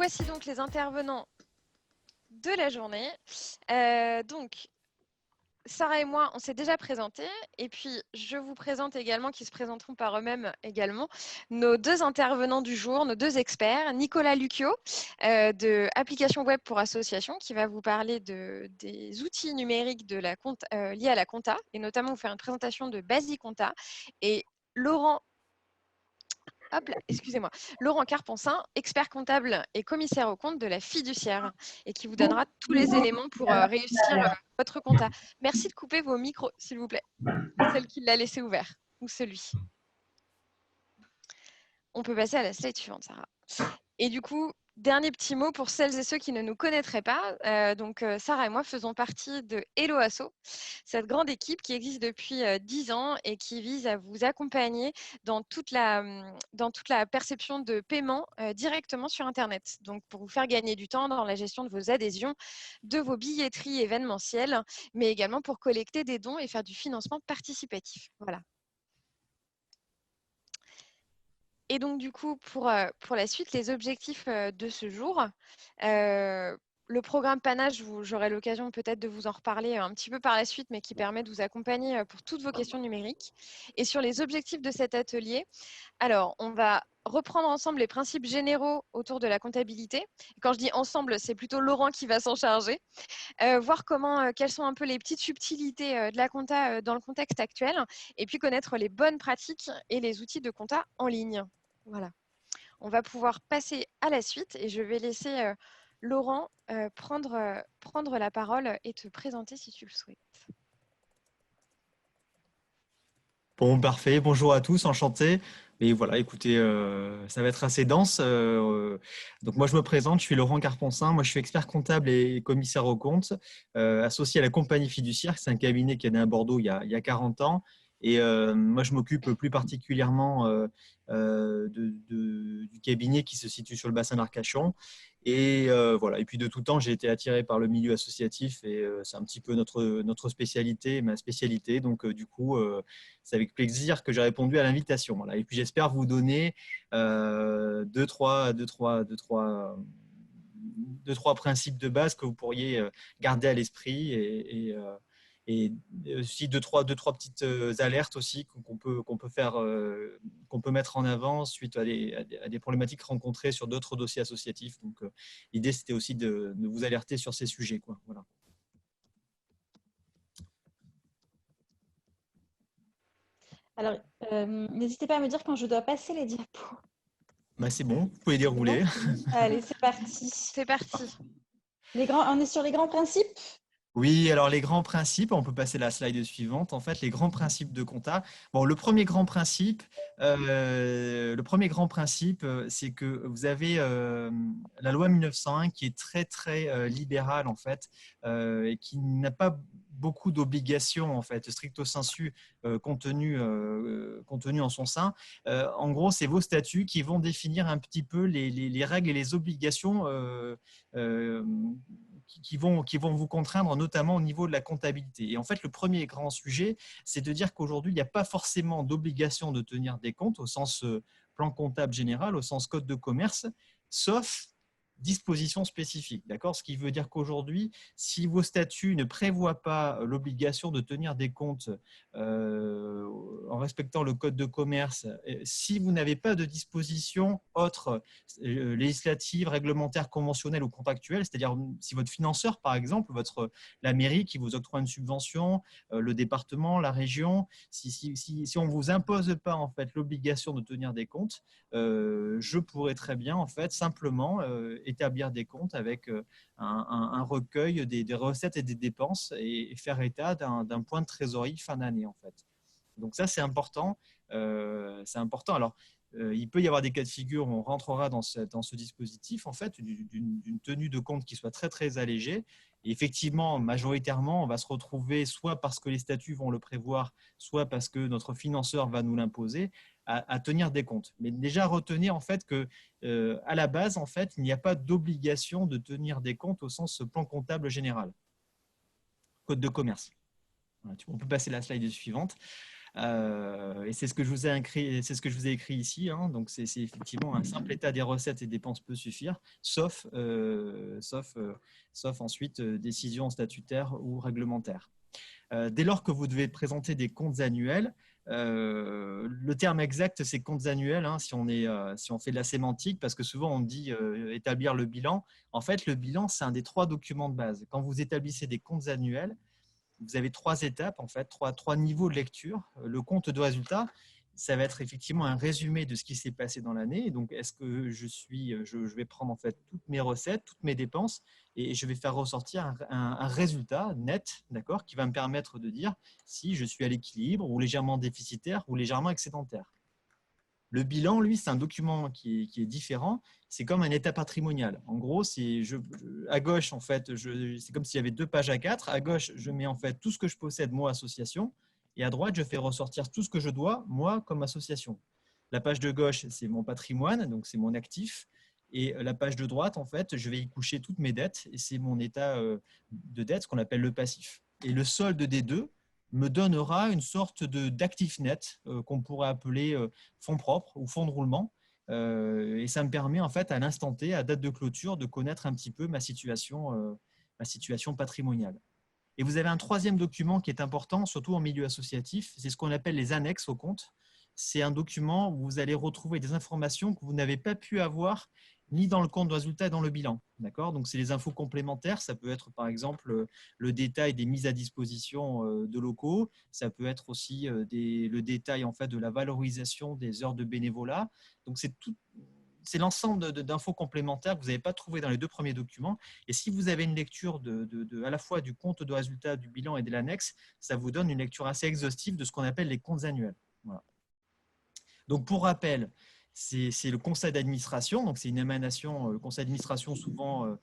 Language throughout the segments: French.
voici donc les intervenants de la journée. Donc, Sarah et moi, on s'est déjà présentés. Et puis, je vous présente également, qui se présenteront par eux-mêmes également, nos deux intervenants du jour, nos deux experts. Nicolas Lucchio, de Applications Web pour Associations, qui va vous parler des outils numériques de la liés à la compta, et notamment vous faire une présentation de Basicompta. Et Laurent excusez-moi, Laurent Carponcin, expert comptable et commissaire aux comptes de la fiduciaire, et qui vous donnera tous les éléments pour réussir votre compta. Merci de couper vos micros, s'il vous plaît. Celle qui l'a laissé ouvert, ou celui. On peut passer à la slide suivante, Sarah. Et du coup, dernier petit mot pour celles et ceux qui ne nous connaîtraient pas. Sarah et moi faisons partie de Hello Asso, cette grande équipe qui existe depuis 10 ans et qui vise à vous accompagner dans toute la perception de paiement directement sur Internet. Donc, pour vous faire gagner du temps dans la gestion de vos adhésions, de vos billetteries événementielles, mais également pour collecter des dons et faire du financement participatif. Voilà. Et donc, du coup, pour la suite, les objectifs de ce jour, le programme Panache, j'aurai l'occasion peut-être de vous en reparler un petit peu par la suite, mais qui permet de vous accompagner pour toutes vos questions numériques. Et sur les objectifs de cet atelier, alors, on va reprendre ensemble les principes généraux autour de la comptabilité. Quand je dis ensemble, c'est plutôt Laurent qui va s'en charger. Voir quelles sont un peu les petites subtilités de la compta dans le contexte actuel, et puis connaître les bonnes pratiques et les outils de compta en ligne. Voilà. On va pouvoir passer à la suite et je vais laisser Laurent prendre la parole et te présenter si tu le souhaites. Bon, parfait. Bonjour à tous, enchanté. Et voilà, écoutez, ça va être assez dense. Donc moi, je me présente, je suis Laurent Carponcin. Moi, je suis expert comptable et commissaire aux comptes, associé à la compagnie fiduciaire. C'est un cabinet qui est né à Bordeaux il y a 40 ans. Et moi, je m'occupe plus particulièrement du cabinet qui se situe sur le bassin d'Arcachon. Et voilà. Et puis de tout temps, j'ai été attiré par le milieu associatif et c'est un petit peu notre spécialité, ma spécialité. Donc du coup, c'est avec plaisir que j'ai répondu à l'invitation. Voilà. Et puis j'espère vous donner deux, trois principes de base que vous pourriez garder à l'esprit et aussi deux, trois petites alertes aussi qu'on peut faire, qu'on peut mettre en avant suite à des problématiques rencontrées sur d'autres dossiers associatifs. Donc, l'idée, c'était aussi de vous alerter sur ces sujets, quoi. Voilà. Alors, n'hésitez pas à me dire quand je dois passer les diapos. Bah, c'est bon, vous pouvez dérouler. Allez, c'est parti. C'est parti. On est sur les grands principes. Oui, alors les grands principes, on peut passer à la slide suivante. En fait, les grands principes de compta. Bon, le premier grand principe, c'est que vous avez la loi 1901 qui est très très libérale en fait et qui n'a pas beaucoup d'obligations en fait, stricto sensu contenues en son sein. En gros, c'est vos statuts qui vont définir un petit peu les règles et les obligations euh, qui vont vous contraindre, notamment au niveau de la comptabilité. Et en fait, le premier grand sujet, c'est de dire qu'aujourd'hui, il n'y a pas forcément d'obligation de tenir des comptes au sens plan comptable général, au sens code de commerce, sauf dispositions spécifiques. D'accord ? Ce qui veut dire qu'aujourd'hui, si vos statuts ne prévoient pas l'obligation de tenir des comptes en respectant le code de commerce, si vous n'avez pas de dispositions autres législatives, réglementaires, conventionnelles ou contractuelles, c'est-à-dire si votre financeur, par exemple, la mairie qui vous octroie une subvention, le département, la région, si on ne vous impose pas en fait, l'obligation de tenir des comptes, je pourrais très bien en fait, simplement établir des comptes avec un recueil des recettes et des dépenses et faire état d'un point de trésorerie fin d'année en fait. Donc ça, c'est important. Alors, il peut y avoir des cas de figure où on rentrera dans ce dispositif, en fait, d'une tenue de compte qui soit très, très allégée. Et effectivement, majoritairement, on va se retrouver soit parce que les statuts vont le prévoir, soit parce que notre financeur va nous l'imposer, à tenir des comptes. Mais déjà, retenez en fait que, à la base, en fait, il n'y a pas d'obligation de tenir des comptes au sens plan comptable général. Code de commerce. Voilà, on peut passer à la slide suivante. Et c'est ce que je vous ai écrit, c'est ce que je vous ai écrit ici. Hein. Donc, c'est effectivement un simple état des recettes et dépenses peut suffire, sauf ensuite décision statutaire ou réglementaire. Dès lors que vous devez présenter des comptes annuels, le terme exact, c'est comptes annuels, hein, si on fait de la sémantique, parce que souvent on dit établir le bilan. En fait, le bilan, c'est un des 3 documents de base. Quand vous établissez des comptes annuels, vous avez 3 étapes, en fait, trois niveaux de lecture. Le compte de résultat, ça va être effectivement un résumé de ce qui s'est passé dans l'année. Donc, est-ce que je vais prendre en fait toutes mes recettes, toutes mes dépenses, et je vais faire ressortir un résultat net, d'accord, qui va me permettre de dire si je suis à l'équilibre ou légèrement déficitaire ou légèrement excédentaire. Le bilan, lui, c'est un document qui est différent. C'est comme un état patrimonial. En gros, à gauche, en fait, c'est comme s'il y avait 2 pages à 4. À gauche, je mets en fait tout ce que je possède, moi, association. Et à droite, je fais ressortir tout ce que je dois, moi, comme association. La page de gauche, c'est mon patrimoine, donc c'est mon actif. Et la page de droite, en fait, je vais y coucher toutes mes dettes. Et c'est mon état de dette, ce qu'on appelle le passif. Et le solde des deux me donnera une sorte d'actif net qu'on pourrait appeler fonds propres ou fonds de roulement. Et ça me permet en fait à l'instant T, à date de clôture, de connaître un petit peu ma situation patrimoniale. Et vous avez un 3e document qui est important, surtout en milieu associatif, c'est ce qu'on appelle les annexes au compte. C'est un document où vous allez retrouver des informations que vous n'avez pas pu avoir ni dans le compte de résultat, ni dans le bilan. D'accord ? Donc, c'est les infos complémentaires. Ça peut être, par exemple, le détail des mises à disposition de locaux. Ça peut être aussi le détail en fait, de la valorisation des heures de bénévolat. Donc, c'est l'ensemble d'infos complémentaires que vous n'avez pas trouvé dans les 2 premiers documents. Et si vous avez une lecture à la fois du compte de résultat, du bilan et de l'annexe, ça vous donne une lecture assez exhaustive de ce qu'on appelle les comptes annuels. Voilà. Donc, pour rappel, c'est le conseil d'administration. Donc, c'est une émanation. Le conseil d'administration, souvent,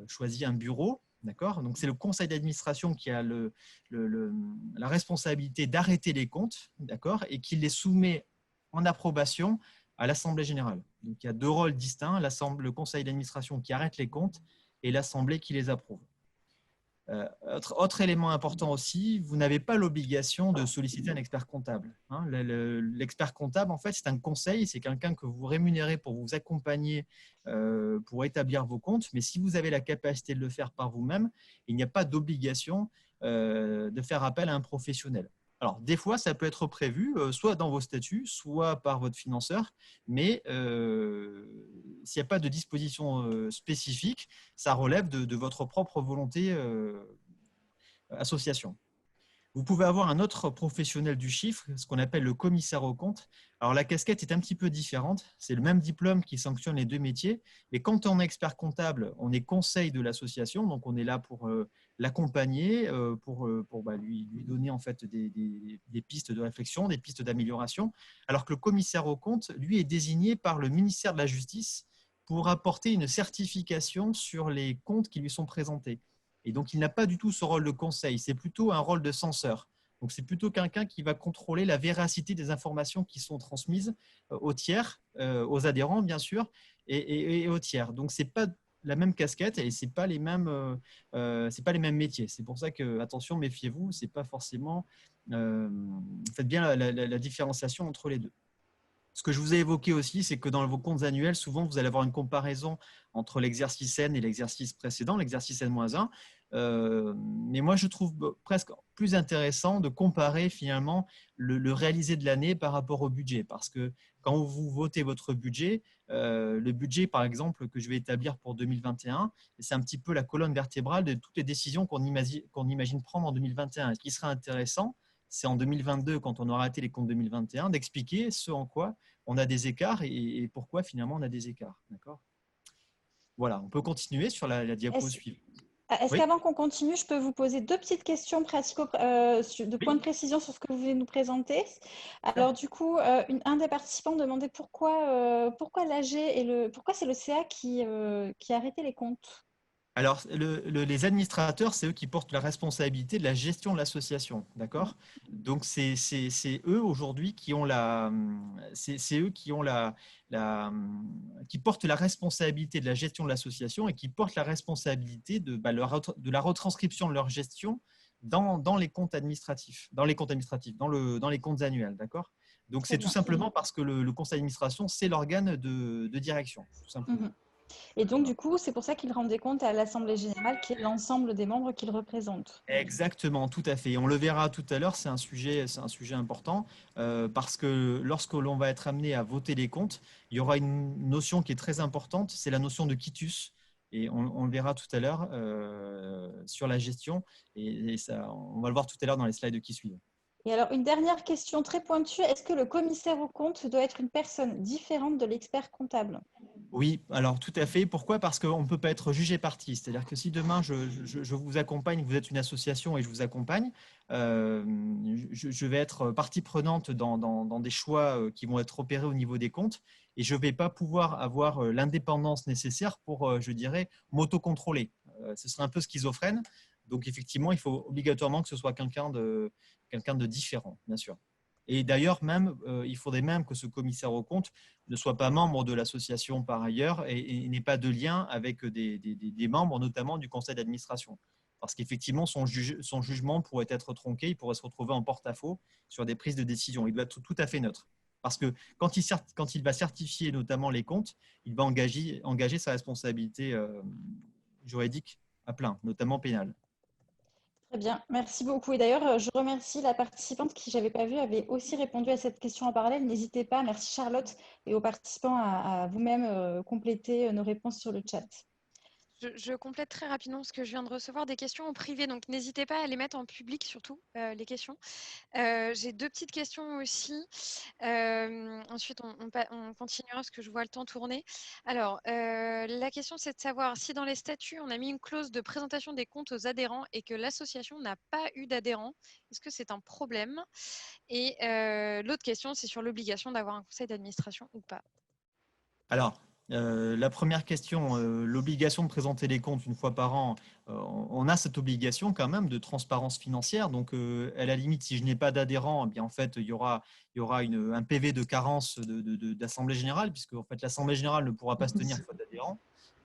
choisit un bureau. D'accord ? Donc, c'est le conseil d'administration qui a la responsabilité d'arrêter les comptes, d'accord, et qui les soumet en approbation à l'Assemblée générale. Donc, il y a 2 rôles distincts, le conseil d'administration qui arrête les comptes et l'Assemblée qui les approuve. Autre élément important aussi, vous n'avez pas l'obligation de solliciter un expert comptable. Hein. L'expert comptable, en fait, c'est un conseil, c'est quelqu'un que vous rémunérez pour vous accompagner pour établir vos comptes. Mais si vous avez la capacité de le faire par vous-même, il n'y a pas d'obligation de faire appel à un professionnel. Alors, des fois, ça peut être prévu, soit dans vos statuts, soit par votre financeur, mais s'il n'y a pas de disposition spécifique, ça relève de votre propre volonté association. Vous pouvez avoir un autre professionnel du chiffre, ce qu'on appelle le commissaire aux comptes. Alors, la casquette est un petit peu différente. C'est le même diplôme qui sanctionne les 2 métiers. Mais quand on est expert comptable, on est conseil de l'association. Donc, on est là pour l'accompagner, pour lui donner en fait des pistes de réflexion, des pistes d'amélioration. Alors que le commissaire aux comptes, lui, est désigné par le ministère de la Justice pour apporter une certification sur les comptes qui lui sont présentés. Et donc, il n'a pas du tout ce rôle de conseil, c'est plutôt un rôle de censeur. Donc, c'est plutôt quelqu'un qui va contrôler la véracité des informations qui sont transmises aux tiers, aux adhérents, bien sûr, et aux tiers. Donc, ce n'est pas la même casquette et ce n'est pas les mêmes métiers. C'est pour ça que, attention, méfiez-vous, c'est pas forcément… faites bien la différenciation entre les deux. Ce que je vous ai évoqué aussi, c'est que dans vos comptes annuels, souvent, vous allez avoir une comparaison entre l'exercice N et l'exercice précédent, l'exercice N-1. Mais moi, je trouve presque plus intéressant de comparer finalement le réalisé de l'année par rapport au budget. Parce que quand vous votez votre budget, le budget, par exemple, que je vais établir pour 2021, c'est un petit peu la colonne vertébrale de toutes les décisions qu'on imagine prendre en 2021. Ce qui sera intéressant, c'est en 2022, quand on aura arrêté les comptes 2021, d'expliquer ce en quoi on a des écarts et pourquoi finalement on a des écarts. D'accord ? Voilà, on peut continuer sur la diapo suivante. Est-ce qu'avant qu'on continue, je peux vous poser 2 petites questions de points de précision sur ce que vous venez de nous présenter. Alors du coup, un des participants demandait pourquoi l'AG et pourquoi c'est le CA qui a arrêté les comptes. Alors, les administrateurs, c'est eux qui portent la responsabilité de la gestion de l'association, d'accord ? Donc, c'est eux aujourd'hui qui ont qui portent la responsabilité de la gestion de l'association et qui portent la responsabilité de la retranscription de leur gestion dans les comptes administratifs, dans les comptes annuels, d'accord? Donc, Très c'est tout bien. simplement parce que le conseil d'administration, c'est l'organe de direction, tout simplement. Mhm. Et donc, Voilà. du coup, c'est pour ça qu'il rend des comptes à l'Assemblée générale, qui est l'ensemble des membres qu'il représente. Exactement, tout à fait. Et on le verra tout à l'heure, c'est un sujet important parce que lorsque l'on va être amené à voter les comptes, il y aura une notion qui est très importante, c'est la notion de quitus. Et on le verra tout à l'heure sur la gestion. Et ça, on va le voir tout à l'heure dans les slides qui suivent. Et alors, une dernière question très pointue. Est-ce que le commissaire aux comptes doit être une personne différente de l'expert comptable? Oui, alors tout à fait. Pourquoi? Parce qu'on ne peut pas être jugé parti. C'est-à-dire que si demain je vous accompagne, vous êtes une association et je vous accompagne, euh, je vais être partie prenante dans des choix qui vont être opérés au niveau des comptes et je ne vais pas pouvoir avoir l'indépendance nécessaire pour, je dirais, m'autocontrôler. Ce serait un peu schizophrène. Donc effectivement, il faut obligatoirement que ce soit quelqu'un de différent, bien sûr. Et d'ailleurs, même, il faudrait même que ce commissaire aux comptes ne soit pas membre de l'association par ailleurs et n'ait pas de lien avec des membres, notamment du conseil d'administration. Parce qu'effectivement, son jugement pourrait être tronqué, il pourrait se retrouver en porte-à-faux sur des prises de décision. Il doit être tout à fait neutre. Parce que quand il va certifier notamment les comptes, il va engager sa responsabilité juridique à plein, notamment pénale. Très bien, merci beaucoup. Et d'ailleurs, je remercie la participante qui, je n'avais pas vu, avait aussi répondu à cette question en parallèle. N'hésitez pas, merci Charlotte, et aux participants à vous-même compléter nos réponses sur le chat. Je complète très rapidement parce que je viens de recevoir des questions en privé, donc n'hésitez pas à les mettre en public surtout, les questions. J'ai 2 petites questions aussi. Ensuite, on continuera parce que je vois le temps tourner. Alors, la question, c'est de savoir si dans les statuts, on a mis une clause de présentation des comptes aux adhérents et que l'association n'a pas eu d'adhérents. Est-ce que c'est un problème? Et l'autre question, c'est sur l'obligation d'avoir un conseil d'administration ou pas. Alors, la première question, l'obligation de présenter les comptes une fois par an, on a cette obligation quand même de transparence financière. Donc, à la limite, si je n'ai pas d'adhérents, eh bien en fait, il y aura un PV de carence d'Assemblée générale, puisque en fait, l'Assemblée générale ne pourra pas se tenir faute d'adhérents.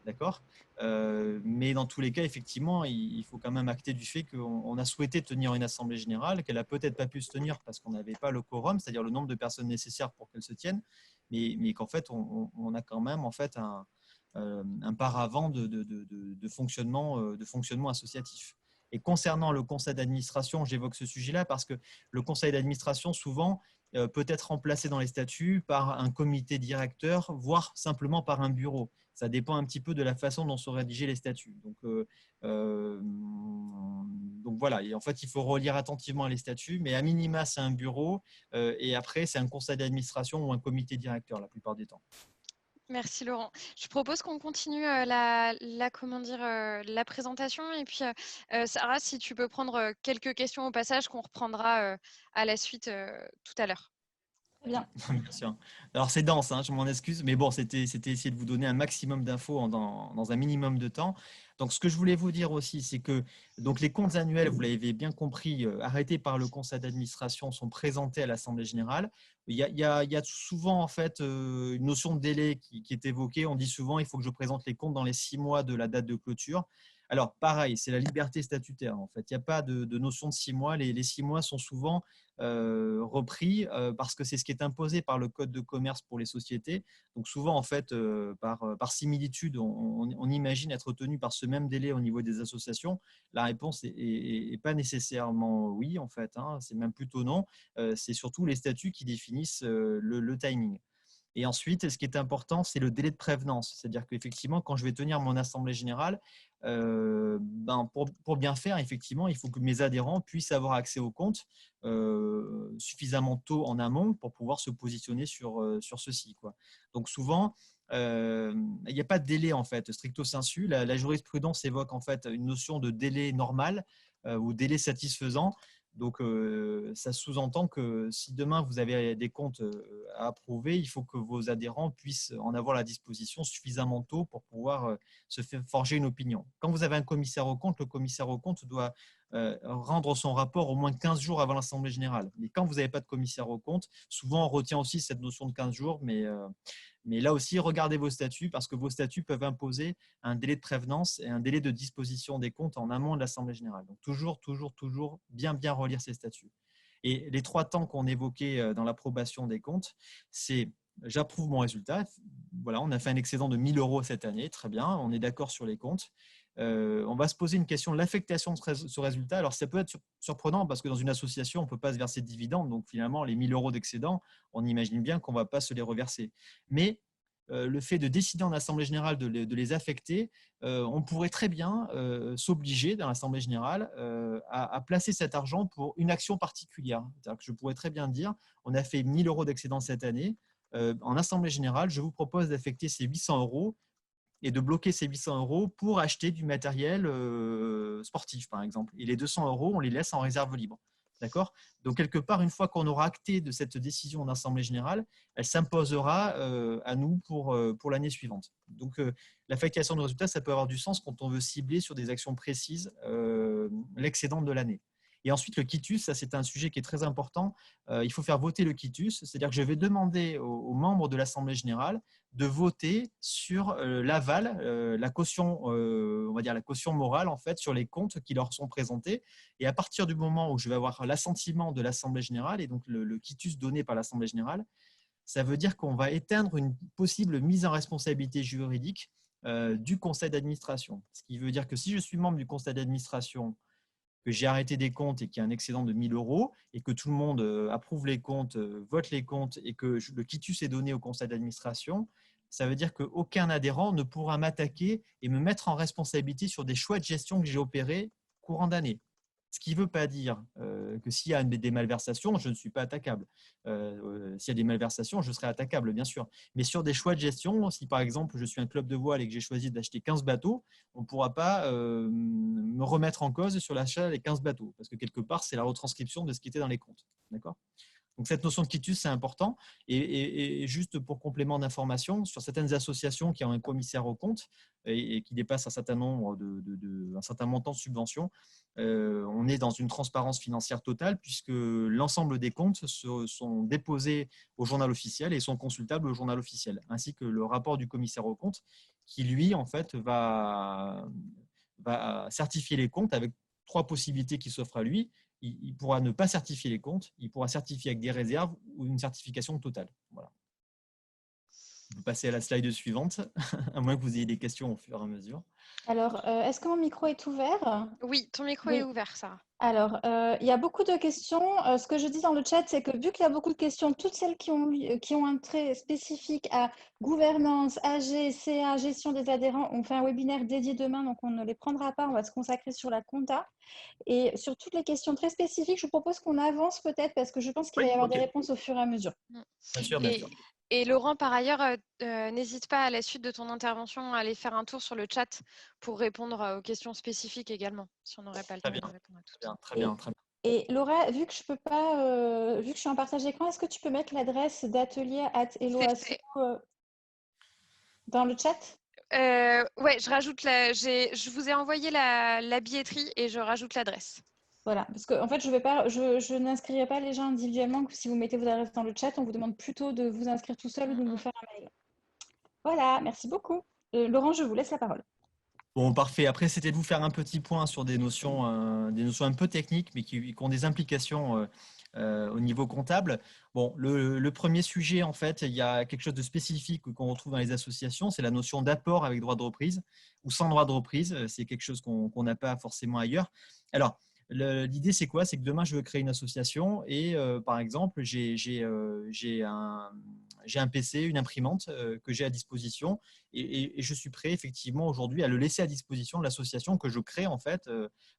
D'accord. Mais dans tous les cas, effectivement, il faut quand même acter du fait qu'on a souhaité tenir une assemblée générale, qu'elle a peut-être pas pu se tenir parce qu'on n'avait pas le quorum, c'est-à-dire le nombre de personnes nécessaires pour qu'elle se tienne, mais qu'en fait, on a quand même en fait un paravent de fonctionnement associatif. Et concernant le conseil d'administration, j'évoque ce sujet-là parce que le conseil d'administration, souvent, peut être remplacé dans les statuts par un comité directeur, voire simplement par un bureau. Ça dépend un petit peu de la façon dont sont rédigés les statuts. Donc voilà, et en fait, il faut relire attentivement les statuts, mais à minima, c'est un bureau et après, c'est un conseil d'administration ou un comité directeur la plupart du temps. Merci Laurent. Je propose qu'on continue comment dire, la présentation et puis Sarah, si tu peux prendre quelques questions au passage qu'on reprendra à la suite tout à l'heure. Très bien. Bien sûr. Alors c'est dense, hein, je m'en excuse, mais bon, c'était essayer de vous donner un maximum d'infos dans un minimum de temps. Donc ce que je voulais vous dire aussi, c'est que donc les comptes annuels, vous l'avez bien compris, arrêtés par le conseil d'administration, sont présentés à l'Assemblée générale. Il y a souvent en fait une notion de délai qui est évoquée. On dit souvent il faut que je présente les comptes dans les 6 mois de la date de clôture. Alors pareil, c'est la liberté statutaire en fait. Il n'y a pas de notion de 6 mois. Les 6 mois sont souvent repris parce que c'est ce qui est imposé par le code de commerce pour les sociétés. Donc souvent, en fait, par similitude, on imagine être tenu par ce même délai au niveau des associations. La réponse est pas nécessairement oui, en fait. Hein, c'est même plutôt non. C'est surtout les statuts qui définissent le timing. Et ensuite, ce qui est important, c'est le délai de prévenance. C'est-à-dire qu'effectivement, quand je vais tenir mon assemblée générale, pour bien faire, effectivement, il faut que mes adhérents puissent avoir accès au compte suffisamment tôt en amont pour pouvoir se positionner sur ceci, quoi. Donc souvent, il n'y a pas de délai en fait, stricto sensu. La jurisprudence évoque en fait une notion de délai normal ou délai satisfaisant. Donc, ça sous-entend que si demain vous avez des comptes à approuver, il faut que vos adhérents puissent en avoir la disposition suffisamment tôt pour pouvoir se faire forger une opinion. Quand vous avez un commissaire aux comptes, le commissaire aux comptes doit rendre son rapport au moins 15 jours avant l'Assemblée générale. Mais quand vous n'avez pas de commissaire aux comptes, souvent on retient aussi cette notion de 15 jours, mais là aussi, regardez vos statuts parce que vos statuts peuvent imposer un délai de prévenance et un délai de disposition des comptes en amont de l'Assemblée générale. Donc toujours bien relire ces statuts. Et les 3 temps qu'on évoquait dans l'approbation des comptes, c'est j'approuve mon résultat. Voilà, on a fait un excédent de 1 000 € cette année, très bien, on est d'accord sur les comptes. On va se poser une question de l'affectation de ce résultat. Alors, ça peut être surprenant parce que dans une association, on ne peut pas se verser de dividendes. Donc, finalement, les 1 000 € d'excédent, on imagine bien qu'on ne va pas se les reverser. Mais le fait de décider en Assemblée générale de les affecter, on pourrait très bien s'obliger dans l'Assemblée générale à placer cet argent pour une action particulière. C'est-à-dire que je pourrais très bien dire, on a fait 1 000 € d'excédent cette année. En Assemblée générale, je vous propose d'affecter ces 800 € et de bloquer ces 800 € pour acheter du matériel sportif, par exemple. Et les 200 €, on les laisse en réserve libre. D'accord ? Donc, quelque part, une fois qu'on aura acté de cette décision en Assemblée générale, elle s'imposera à nous pour l'année suivante. Donc, l'affectation de résultats, ça peut avoir du sens quand on veut cibler sur des actions précises l'excédent de l'année. Et ensuite, le quitus, ça c'est un sujet qui est très important. Il faut faire voter le quitus, c'est-à-dire que je vais demander aux membres de l'Assemblée générale de voter sur l'aval, la caution, on va dire la caution morale en fait, sur les comptes qui leur sont présentés. Et à partir du moment où je vais avoir l'assentiment de l'Assemblée générale et donc le quitus donné par l'Assemblée générale, ça veut dire qu'on va éteindre une possible mise en responsabilité juridique du conseil d'administration. Ce qui veut dire que si je suis membre du conseil d'administration, que j'ai arrêté des comptes et qu'il y a un excédent de 1 000 € et que tout le monde approuve les comptes, vote les comptes et que le quitus est donné au conseil d'administration, ça veut dire qu'aucun adhérent ne pourra m'attaquer et me mettre en responsabilité sur des choix de gestion que j'ai opérés courant d'année. Ce qui ne veut pas dire que s'il y a des malversations, je ne suis pas attaquable. S'il y a des malversations, je serai attaquable, bien sûr. Mais sur des choix de gestion, si par exemple je suis un club de voile et que j'ai choisi d'acheter 15 bateaux, on ne pourra pas me remettre en cause sur l'achat des 15 bateaux. Parce que quelque part, c'est la retranscription de ce qui était dans les comptes. D'accord ? Donc, cette notion de quitus, c'est important. Et juste pour complément d'information, sur certaines associations qui ont un commissaire aux comptes et qui dépassent un certain nombre un certain montant de subventions, on est dans une transparence financière totale puisque l'ensemble des comptes sont déposés au journal officiel et sont consultables au journal officiel, ainsi que le rapport du commissaire aux comptes qui, lui, en fait, va certifier les comptes avec 3 possibilités qui s'offrent à lui. Il pourra ne pas certifier les comptes, il pourra certifier avec des réserves ou une certification totale. Voilà. On peut passer à la slide suivante, à moins que vous ayez des questions au fur et à mesure. Alors, est-ce que mon micro est ouvert? Oui, ton micro Oui. est ouvert, Sarah. Alors, il y a beaucoup de questions. Ce que je dis dans le chat, c'est que vu qu'il y a beaucoup de questions, toutes celles qui ont un trait spécifique à gouvernance, AG, CA, gestion des adhérents, on fait un webinaire dédié demain, donc on ne les prendra pas, on va se consacrer sur la compta. Et sur toutes les questions très spécifiques, je vous propose qu'on avance peut-être parce que je pense qu'il va y avoir des réponses au fur et à mesure. Bien sûr, bien sûr. Et Laurent, par ailleurs, n'hésite pas à la suite de ton intervention à aller faire un tour sur le chat pour répondre aux questions spécifiques également, si on n'aurait pas le temps de répondre à toutes. Très bien. Et Laura, vu que je peux pas, vu que je suis en partage d'écran, est-ce que tu peux mettre l'adresse d'atelier @eloasso dans le chat? Ouais, je vous ai envoyé la billetterie et je rajoute l'adresse. Voilà, parce qu'en fait, je n'inscrirai pas les gens individuellement. Si vous mettez vos adresses dans le chat, on vous demande plutôt de vous inscrire tout seul ou de nous faire un mail. Voilà, merci beaucoup. Laurent, je vous laisse la parole. Bon, parfait. Après, c'était de vous faire un petit point sur des notions un peu techniques, mais qui ont des implications au niveau comptable. Bon, le premier sujet, en fait, il y a quelque chose de spécifique qu'on retrouve dans les associations, c'est la notion d'apport avec droit de reprise ou sans droit de reprise. C'est quelque chose qu'on n'a pas forcément ailleurs. Alors, l'idée, c'est quoi? C'est que demain, je veux créer une association et, par exemple, j'ai un PC, une imprimante que j'ai à disposition et je suis prêt, effectivement, aujourd'hui à le laisser à disposition de l'association que je crée, en fait.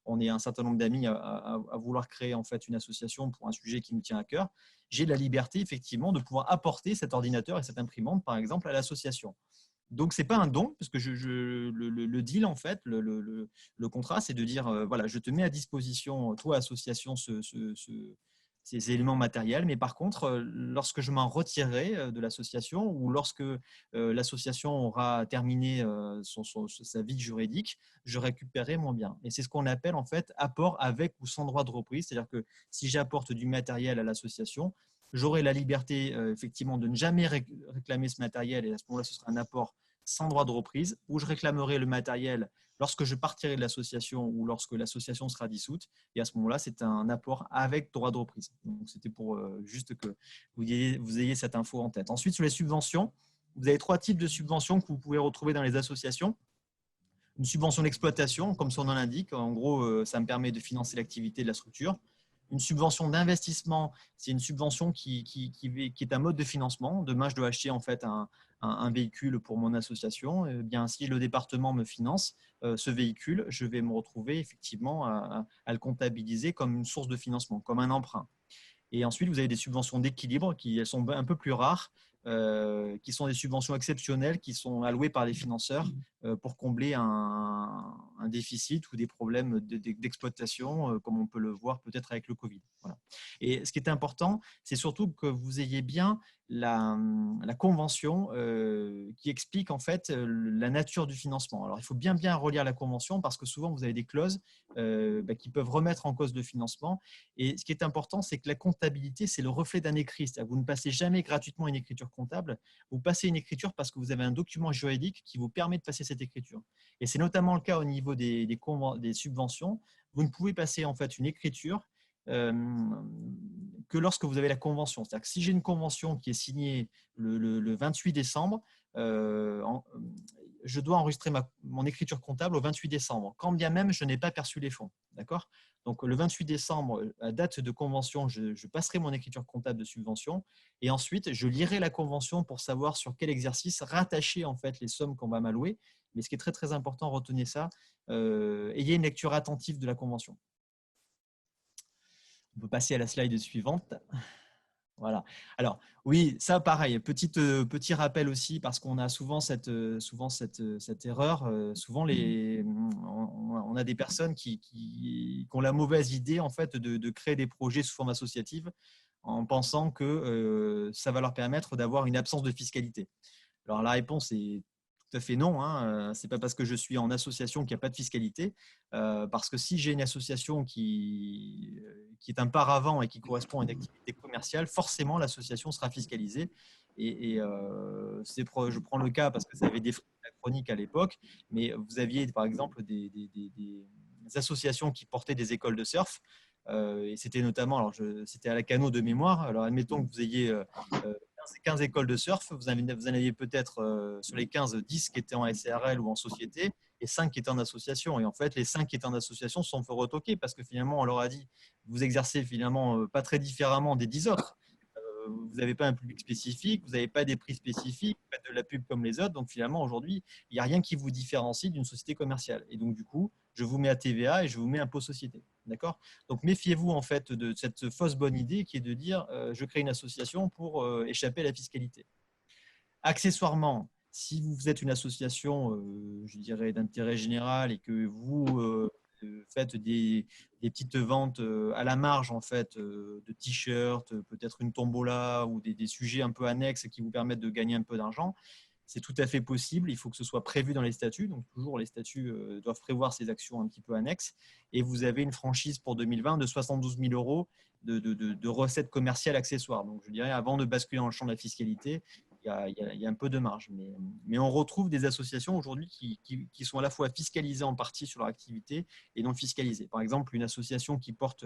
On est un certain nombre d'amis à vouloir créer, en fait, une association pour un sujet qui nous tient à cœur. J'ai la liberté, effectivement, de pouvoir apporter cet ordinateur et cette imprimante, par exemple, à l'association. Donc, ce n'est pas un don, parce que le deal, en fait, le contrat, c'est de dire, voilà, je te mets à disposition, toi, association, ces éléments matériels. Mais par contre, lorsque je m'en retirerai de l'association ou lorsque l'association aura terminé sa vie juridique, je récupérerai mon bien. Et c'est ce qu'on appelle en fait apport avec ou sans droit de reprise. C'est-à-dire que si j'apporte du matériel à l'association, j'aurai la liberté effectivement de ne jamais réclamer ce matériel et à ce moment-là, ce sera un apport sans droit de reprise, où je réclamenrai le matériel lorsque je partirai de l'association ou lorsque l'association sera dissoute. Et à ce moment-là, c'est un apport avec droit de reprise. Donc, c'était pour juste que vous ayez cette info en tête. Ensuite, sur les subventions, vous avez 3 types de subventions que vous pouvez retrouver dans les associations. Une subvention d'exploitation, comme son nom l'indique. En gros, ça me permet de financer l'activité de la structure. Une subvention d'investissement, c'est une subvention qui est un mode de financement. Demain, je dois acheter en fait un véhicule pour mon association. Eh bien, si le département me finance ce véhicule, je vais me retrouver effectivement à le comptabiliser comme une source de financement, comme un emprunt. Et ensuite, vous avez des subventions d'équilibre qui elles sont un peu plus rares, qui sont des subventions exceptionnelles qui sont allouées par les financeurs pour combler un déficit ou des problèmes d'exploitation, comme on peut le voir peut-être avec le Covid. Voilà. Et ce qui est important, c'est surtout que vous ayez bien la convention qui explique en fait la nature du financement. Alors, il faut bien relire la convention parce que souvent, vous avez des clauses qui peuvent remettre en cause le financement. Et ce qui est important, c'est que la comptabilité, c'est le reflet d'un écrit. C'est-à-dire que vous ne passez jamais gratuitement une écriture comptable. Vous passez une écriture parce que vous avez un document juridique qui vous permet de passer cette écriture. Et c'est notamment le cas au niveau des subventions. Vous ne pouvez passer en fait une écriture que lorsque vous avez la convention. C'est-à-dire que si j'ai une convention qui est signée le 28 décembre, je dois enregistrer mon écriture comptable au 28 décembre, quand bien même je n'ai pas perçu les fonds. D'accord ? Donc, le 28 décembre, à date de convention, je passerai mon écriture comptable de subvention et ensuite, je lirai la convention pour savoir sur quel exercice rattacher en fait les sommes qu'on va m'allouer. Mais ce qui est très, très important, retenez ça, ayez une lecture attentive de la convention. On peut passer à la slide suivante. Voilà. Alors, oui, ça, pareil, petit rappel aussi, parce qu'on a souvent cette erreur. Souvent, on a des personnes qui ont la mauvaise idée, en fait, de créer des projets sous forme associative en pensant que ça va leur permettre d'avoir une absence de fiscalité. Alors, la réponse est tout à fait non. Ce n'est pas parce que je suis en association qu'il n'y a pas de fiscalité. Parce que si j'ai une association qui est un paravent et qui correspond à une activité commerciale, forcément l'association sera fiscalisée. Je prends le cas parce que ça avait des frais chroniques à l'époque, mais vous aviez par exemple des associations qui portaient des écoles de surf. Et c'était notamment, alors c'était à la Cano de mémoire. Alors admettons que vous ayez 15 écoles de surf, vous en aviez peut-être sur les 15, 10 qui étaient en SARL ou en société et 5 qui étaient en association. Et en fait, les 5 qui étaient en association se sont fait retoquer parce que finalement, on leur a dit, vous exercez finalement pas très différemment des 10 autres. Vous n'avez pas un public spécifique, vous n'avez pas des prix spécifiques, pas de la pub comme les autres. Donc finalement, aujourd'hui, il n'y a rien qui vous différencie d'une société commerciale. Et donc du coup, je vous mets à TVA et je vous mets impôt société. D'accord ? Donc méfiez-vous en fait de cette fausse bonne idée qui est de dire je crée une association pour échapper à la fiscalité. Accessoirement, si vous êtes une association, je dirais, d'intérêt général et que vous faites des petites ventes à la marge en fait, de t-shirts, peut-être une tombola ou des sujets un peu annexes qui vous permettent de gagner un peu d'argent, c'est tout à fait possible. Il faut que ce soit prévu dans les statuts. Donc, toujours, les statuts doivent prévoir ces actions un petit peu annexes. Et vous avez une franchise pour 2020 de 72 000 euros de recettes commerciales accessoires. Donc, je dirais, avant de basculer dans le champ de la fiscalité, il y a un peu de marge. Mais on retrouve des associations aujourd'hui qui sont à la fois fiscalisées en partie sur leur activité et non fiscalisées. Par exemple, une association qui porte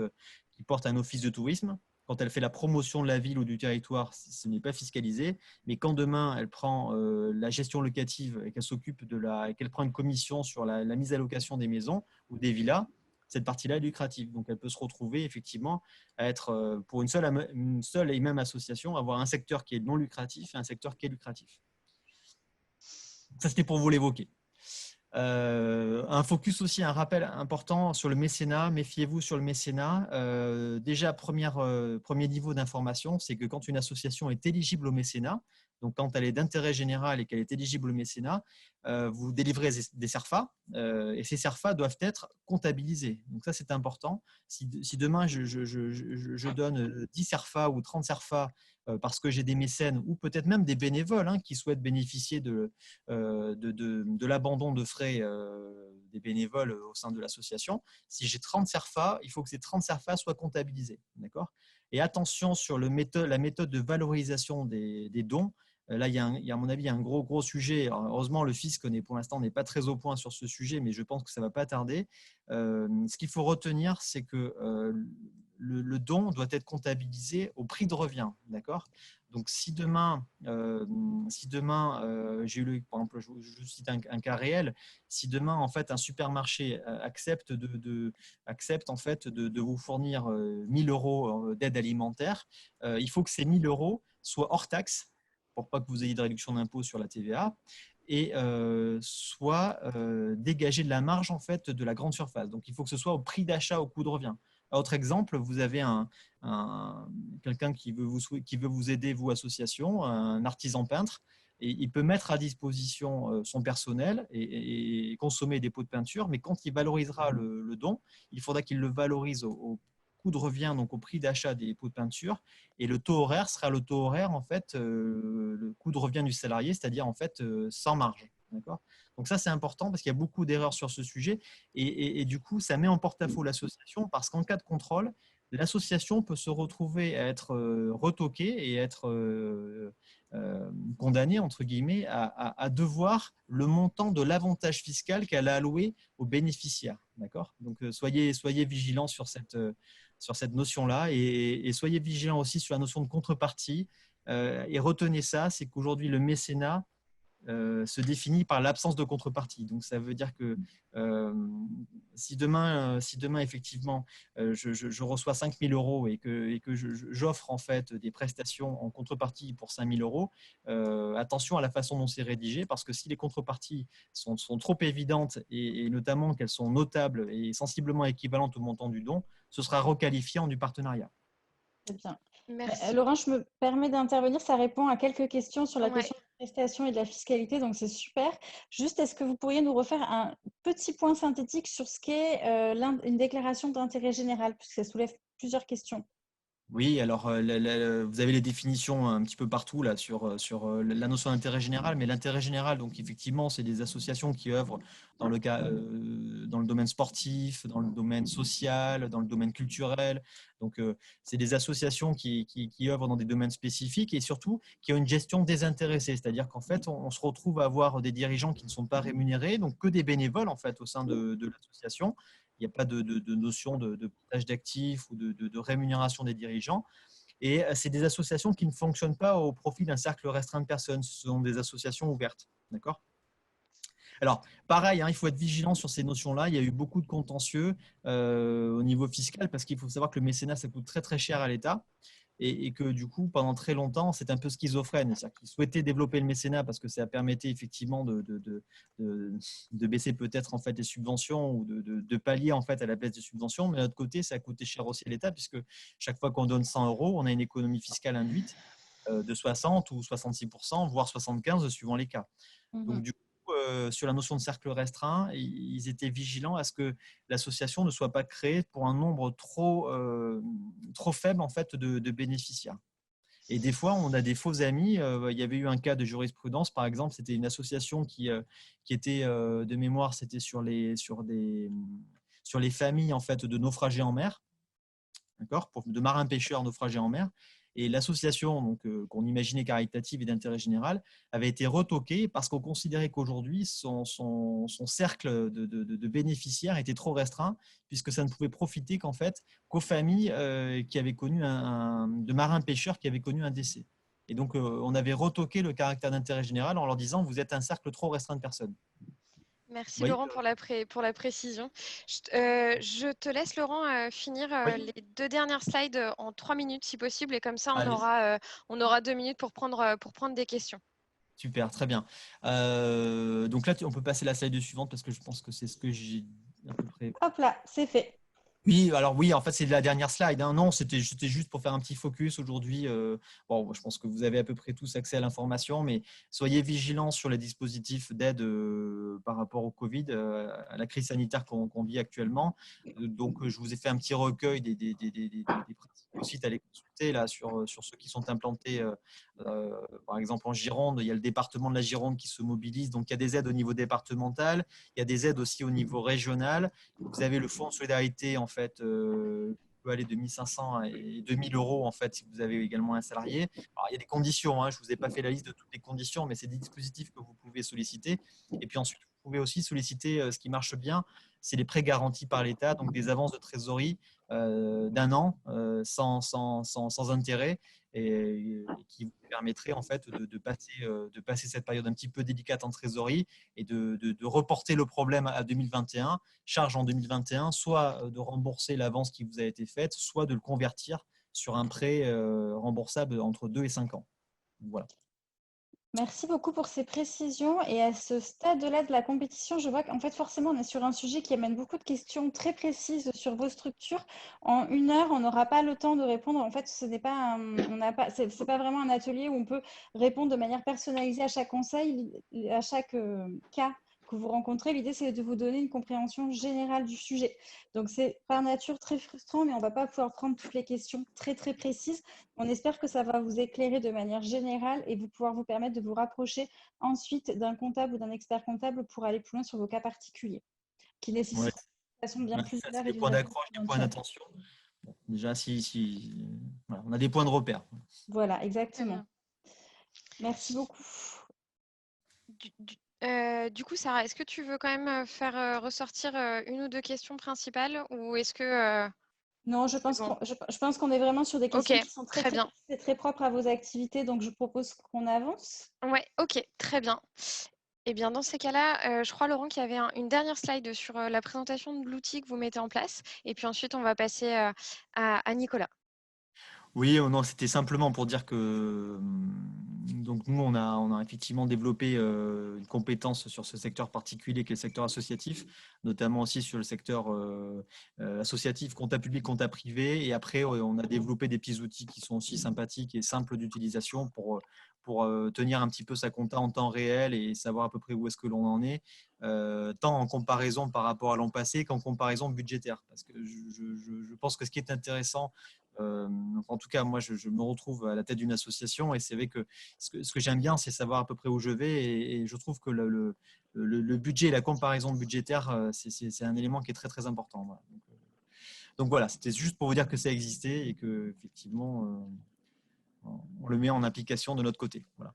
un office de tourisme, quand elle fait la promotion de la ville ou du territoire, ce n'est pas fiscalisé. Mais quand demain, elle prend la gestion locative et qu'elle s'occupe qu'elle prend une commission sur la mise à location des maisons ou des villas, cette partie-là est lucrative. Donc, elle peut se retrouver effectivement à être, pour une seule et même association, avoir un secteur qui est non lucratif et un secteur qui est lucratif. Ça, c'était pour vous l'évoquer. Un focus aussi, un rappel important sur le mécénat. Méfiez-vous sur le mécénat. Déjà, premier niveau d'information, c'est que quand une association est éligible au mécénat, donc quand elle est d'intérêt général et qu'elle est éligible au mécénat, vous délivrez des CERFA et ces CERFA doivent être comptabilisés. Donc ça, c'est important. Si demain, je donne 10 CERFA ou 30 CERFA parce que j'ai des mécènes ou peut-être même des bénévoles qui souhaitent bénéficier de l'abandon de frais des bénévoles au sein de l'association. Si j'ai 30 CERFA, il faut que ces 30 CERFA soient comptabilisés. D'accord ? Et attention sur la méthode de valorisation des dons. Là, il y a, à mon avis, un gros sujet. Alors, heureusement, le fisc pour l'instant n'est pas très au point sur ce sujet, mais je pense que ça ne va pas tarder. Ce qu'il faut retenir, c'est que le don doit être comptabilisé au prix de revient. D'accord ? Donc, si demain, j'ai eu, par exemple, je cite un cas réel, si demain, en fait, un supermarché accepte en fait de vous fournir 1 000 € d'aide alimentaire, il faut que ces 1 000 € soient hors taxe pour pas que vous ayez de réduction d'impôt sur la TVA et soit dégagés de la marge en fait de la grande surface. Donc, il faut que ce soit au prix d'achat, au coût de revient. Autre exemple, vous avez quelqu'un qui veut vous aider, vous, association, un artisan peintre, et il peut mettre à disposition son personnel et consommer des pots de peinture, mais quand il valorisera le don, il faudra qu'il le valorise au coût de revient, donc au prix d'achat des pots de peinture, et le taux horaire sera le taux horaire, en fait, le coût de revient du salarié, c'est-à-dire en fait sans marge. D'accord ? Donc ça, c'est important parce qu'il y a beaucoup d'erreurs sur ce sujet et du coup, ça met en porte-à-faux l'association parce qu'en cas de contrôle, l'association peut se retrouver à être retoquée et être condamnée, entre guillemets, à devoir le montant de l'avantage fiscal qu'elle a alloué aux bénéficiaires. D'accord ? Donc, soyez vigilants sur cette notion-là et soyez vigilants aussi sur la notion de contrepartie. Et retenez ça, c'est qu'aujourd'hui, le mécénat se définit par l'absence de contrepartie. Donc, ça veut dire que si demain effectivement, je reçois 5 000 € et que j'offre en fait des prestations en contrepartie pour 5 000 €, attention à la façon dont c'est rédigé, parce que si les contreparties sont trop évidentes et notamment qu'elles sont notables et sensiblement équivalentes au montant du don, ce sera requalifié en du partenariat. Très bien. Merci. Laurent, je me permets d'intervenir. Ça répond à quelques questions sur la Ouais. question de la prestation et de la fiscalité, donc c'est super. Juste, est-ce que vous pourriez nous refaire un petit point synthétique sur ce qu'est une déclaration d'intérêt général, puisque ça soulève plusieurs questions. Oui, alors vous avez les définitions un petit peu partout là, sur la notion d'intérêt général, mais l'intérêt général, donc effectivement, c'est des associations qui œuvrent dans le domaine sportif, dans le domaine social, dans le domaine culturel. Donc, c'est des associations qui œuvrent dans des domaines spécifiques et surtout qui ont une gestion désintéressée, c'est-à-dire qu'en fait, on se retrouve à avoir des dirigeants qui ne sont pas rémunérés, donc que des bénévoles en fait au sein de l'association. Il n'y a pas de notion de partage d'actifs ou de rémunération des dirigeants. Et c'est des associations qui ne fonctionnent pas au profit d'un cercle restreint de personnes. Ce sont des associations ouvertes. D'accord ? Alors, pareil, il faut être vigilant sur ces notions-là. Il y a eu beaucoup de contentieux au niveau fiscal parce qu'il faut savoir que le mécénat, ça coûte très, très cher à l'État. Et que du coup, pendant très longtemps, c'est un peu schizophrène. C'est-à-dire qu'ils souhaitaient développer le mécénat parce que ça permettait effectivement de baisser peut-être en fait les subventions ou de pallier en fait à la baisse des subventions. Mais de l'autre côté, ça a coûté cher aussi à l'État puisque chaque fois qu'on donne 100 €, on a une économie fiscale induite de 60 ou 66%, voire 75% suivant les cas. Donc du coup, sur la notion de cercle restreint, ils étaient vigilants à ce que l'association ne soit pas créée pour un nombre trop faible en fait de bénéficiaires. Et des fois, on a des faux amis. Il y avait eu un cas de jurisprudence, par exemple, c'était une association qui était de mémoire, c'était sur les familles en fait de naufragés en mer, d'accord, de marins pêcheurs naufragés en mer. Et l'association qu'on imaginait caritative et d'intérêt général avait été retoquée parce qu'on considérait qu'aujourd'hui, son cercle de bénéficiaires était trop restreint puisque ça ne pouvait profiter qu'aux familles qui avaient connu de marins pêcheurs qui avaient connu un décès. Et donc, on avait retoqué le caractère d'intérêt général en leur disant « vous êtes un cercle trop restreint de personnes ». Merci Oui, Laurent pour la précision. Je te laisse Laurent finir oui. les 2 dernières slides en 3 minutes si possible et comme ça Allez, on aura 2 minutes pour prendre des questions. Super, très bien. Donc là, on peut passer la slide suivante parce que je pense que c'est ce que j'ai à peu près. Hop là, c'est fait. Oui, alors oui, en fait, c'est la dernière slide, hein. Non, c'était juste pour faire un petit focus aujourd'hui. Bon, je pense que vous avez à peu près tous accès à l'information, mais soyez vigilants sur les dispositifs d'aide par rapport au Covid, à la crise sanitaire qu'on vit actuellement. Donc, je vous ai fait un petit recueil des principaux sites à aller consulter là, sur ceux qui sont implantés. Par exemple, en Gironde, il y a le département de la Gironde qui se mobilise. Donc, il y a des aides au niveau départemental, il y a des aides aussi au niveau régional. Vous avez le fonds de solidarité en fait, qui peut aller de 1 500 et 2 000 euros en fait si vous avez également un salarié. Alors, il y a des conditions, hein, je ne vous ai pas fait la liste de toutes les conditions, mais c'est des dispositifs que vous pouvez solliciter. Et puis ensuite, vous pouvez aussi solliciter ce qui marche bien, c'est les prêts garantis par l'État, donc des avances de trésorerie d'un an sans intérêt et qui vous permettrait en fait de passer cette période un petit peu délicate en trésorerie et de reporter le problème à 2021, charge en 2021, soit de rembourser l'avance qui vous a été faite, soit de le convertir sur un prêt remboursable entre 2 et 5 ans. Voilà. Merci beaucoup pour ces précisions. Et à ce stade-là de la compétition, je vois qu'en fait, forcément, on est sur un sujet qui amène beaucoup de questions très précises sur vos structures. En 1 heure, on n'aura pas le temps de répondre. En fait, ce n'est pas, c'est pas vraiment un atelier où on peut répondre de manière personnalisée à chaque conseil, à chaque cas que vous rencontrez. L'idée, c'est de vous donner une compréhension générale du sujet. Donc, c'est par nature très frustrant, mais on ne va pas pouvoir prendre toutes les questions très, très précises. On espère que ça va vous éclairer de manière générale et pouvoir vous permettre de vous rapprocher ensuite d'un comptable ou d'un expert comptable pour aller plus loin sur vos cas particuliers, qui Ouais, nécessitent de façon bien plus ça, claire c'est et des d'une points réponse d'accroche, des points pointue. d'attention. Bon, déjà, voilà, on a des points de repère. Voilà, Très exactement. bien. Merci beaucoup. Du coup, Sarah, est-ce que tu veux quand même faire ressortir une ou deux questions principales ou est-ce que Non, c'est bon? je pense qu'on est vraiment sur des Ok, questions qui sont très, très très bien. précises et très propres à vos activités. Donc, je propose qu'on avance. Ouais, ok, très bien. Eh bien, dans ces cas-là, je crois, Laurent, qu'il y avait une dernière slide sur la présentation de l'outil que vous mettez en place. Et puis ensuite, on va passer à Nicolas. Oui, non, c'était simplement pour dire que donc nous, on a effectivement développé une compétence sur ce secteur particulier qui est le secteur associatif, notamment aussi sur le secteur associatif, compta public, compta privé. Et après, on a développé des petits outils qui sont aussi sympathiques et simples d'utilisation pour tenir un petit peu sa compta en temps réel et savoir à peu près où est-ce que l'on en est, tant en comparaison par rapport à l'an passé qu'en comparaison budgétaire. Parce que je pense que ce qui est intéressant, en tout cas, moi, je me retrouve à la tête d'une association et c'est vrai que ce que j'aime bien, c'est savoir à peu près où je vais et je trouve que le budget et la comparaison budgétaire, c'est un élément qui est très, très important. Voilà. Donc voilà, c'était juste pour vous dire que ça existait et que effectivement, on le met en application de notre côté. Voilà.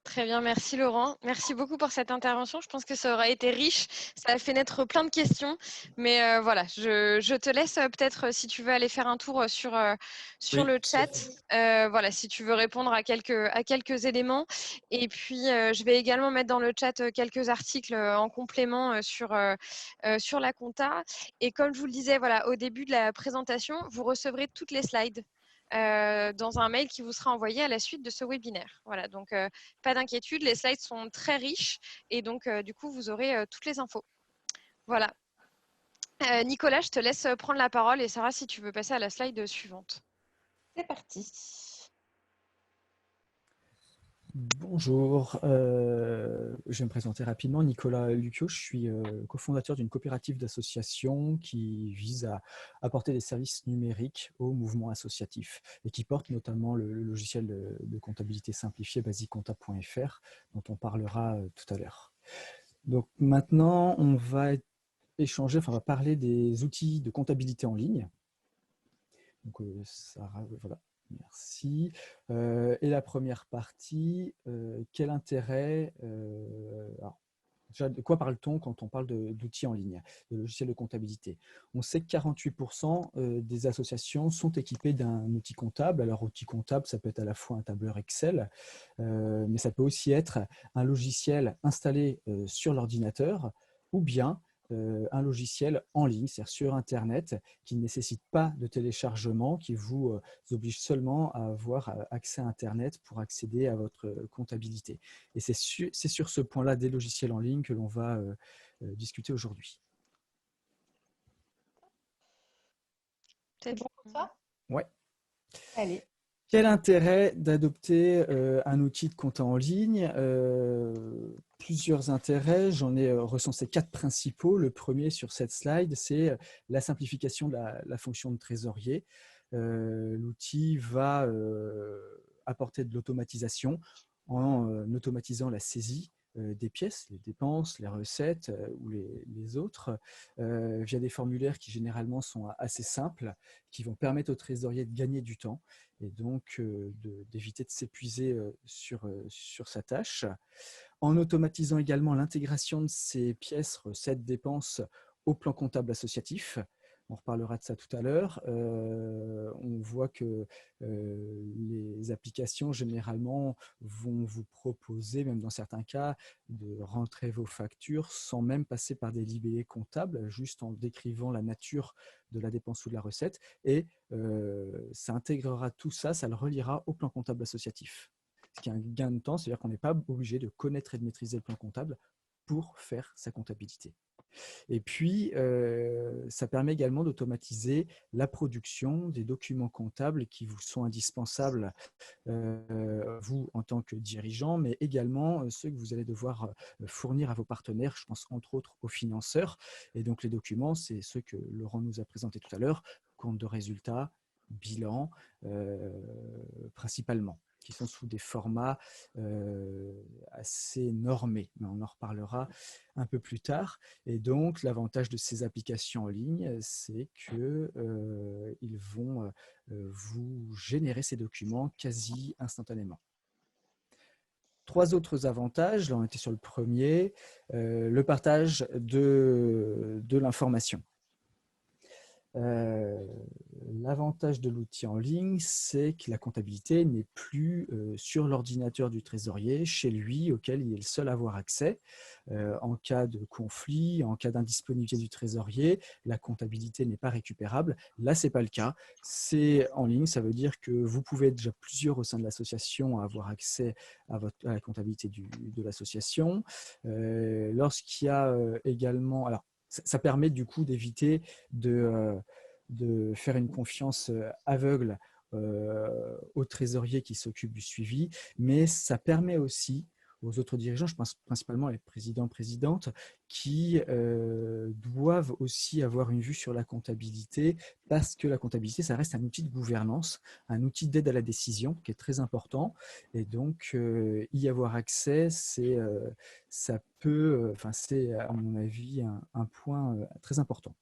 Très bien, merci Laurent. Merci beaucoup pour cette intervention. Je pense que ça aura été riche. Ça a fait naître plein de questions. Mais voilà, je te laisse peut-être si tu veux aller faire un tour sur Oui, le tout à chat. fait. Voilà, si tu veux répondre à quelques éléments. Et puis, je vais également mettre dans le chat quelques articles en complément sur la compta. Et comme je vous le disais, voilà, au début de la présentation, vous recevrez toutes les slides dans un mail qui vous sera envoyé à la suite de ce webinaire. Voilà, donc pas d'inquiétude, les slides sont très riches et donc du coup, vous aurez toutes les infos. Voilà. Nicolas, je te laisse prendre la parole et Sarah, si tu veux passer à la slide suivante. C'est parti. Bonjour, je vais me présenter rapidement. Nicolas Lucchio, je suis cofondateur d'une coopérative d'associations qui vise à apporter des services numériques au mouvement associatif et qui porte notamment le logiciel de comptabilité simplifiée basicompta.fr dont on parlera tout à l'heure. Donc maintenant, on va on va parler des outils de comptabilité en ligne. Donc Sarah, voilà. Merci. Et la première partie, quel intérêt alors, déjà, de quoi parle-t-on quand on parle d'outils en ligne, de logiciels de comptabilité? On sait que 48% des associations sont équipées d'un outil comptable. Alors, outil comptable, ça peut être à la fois un tableur Excel, mais ça peut aussi être un logiciel installé sur l'ordinateur ou bien un logiciel en ligne, c'est-à-dire sur Internet, qui ne nécessite pas de téléchargement, qui vous oblige seulement à avoir accès à Internet pour accéder à votre comptabilité. Et c'est sur ce point-là des logiciels en ligne que l'on va discuter aujourd'hui. C'est bon pour ça? Ouais. Allez. Quel intérêt d'adopter un outil de compta en ligne? Plusieurs intérêts, j'en ai recensé 4 principaux. Le premier sur cette slide, c'est la simplification de la fonction de trésorier. L'outil va apporter de l'automatisation en automatisant la saisie des pièces, les dépenses, les recettes ou les autres, via des formulaires qui généralement sont assez simples, qui vont permettre au trésorier de gagner du temps et donc d'éviter de s'épuiser sur sa tâche. En automatisant également l'intégration de ces pièces, recettes, dépenses au plan comptable associatif. On reparlera de ça tout à l'heure. On voit que les applications, généralement, vont vous proposer, même dans certains cas, de rentrer vos factures sans même passer par des libellés comptables, juste en décrivant la nature de la dépense ou de la recette. Et ça intégrera tout ça, ça le reliera au plan comptable associatif. Ce qui est un gain de temps, c'est-à-dire qu'on n'est pas obligé de connaître et de maîtriser le plan comptable pour faire sa comptabilité. Et puis, ça permet également d'automatiser la production des documents comptables qui vous sont indispensables, vous en tant que dirigeant, mais également ceux que vous allez devoir fournir à vos partenaires, je pense entre autres aux financeurs. Et donc, les documents, c'est ceux que Laurent nous a présentés tout à l'heure, compte de résultats, bilan, principalement, qui sont sous des formats assez normés, mais on en reparlera un peu plus tard. Et donc, l'avantage de ces applications en ligne, c'est qu'ils vont vous générer ces documents quasi instantanément. 3 autres avantages, là on était sur le premier, le partage de l'information. L'avantage de l'outil en ligne, c'est que la comptabilité n'est plus sur l'ordinateur du trésorier, chez lui, auquel il est le seul à avoir accès. En cas de conflit, en cas d'indisponibilité du trésorier, la comptabilité n'est pas récupérable. Là, ce n'est pas le cas. C'est en ligne, ça veut dire que vous pouvez être déjà plusieurs au sein de l'association à avoir accès à la comptabilité de l'association. Lorsqu'il y a également... Alors, ça permet du coup d'éviter de faire une confiance aveugle au trésorier qui s'occupe du suivi, mais ça permet aussi aux autres dirigeants, je pense principalement les présidents, présidentes, qui doivent aussi avoir une vue sur la comptabilité, parce que la comptabilité, ça reste un outil de gouvernance, un outil d'aide à la décision qui est très important. Et donc, y avoir accès, c'est à mon avis un point très important.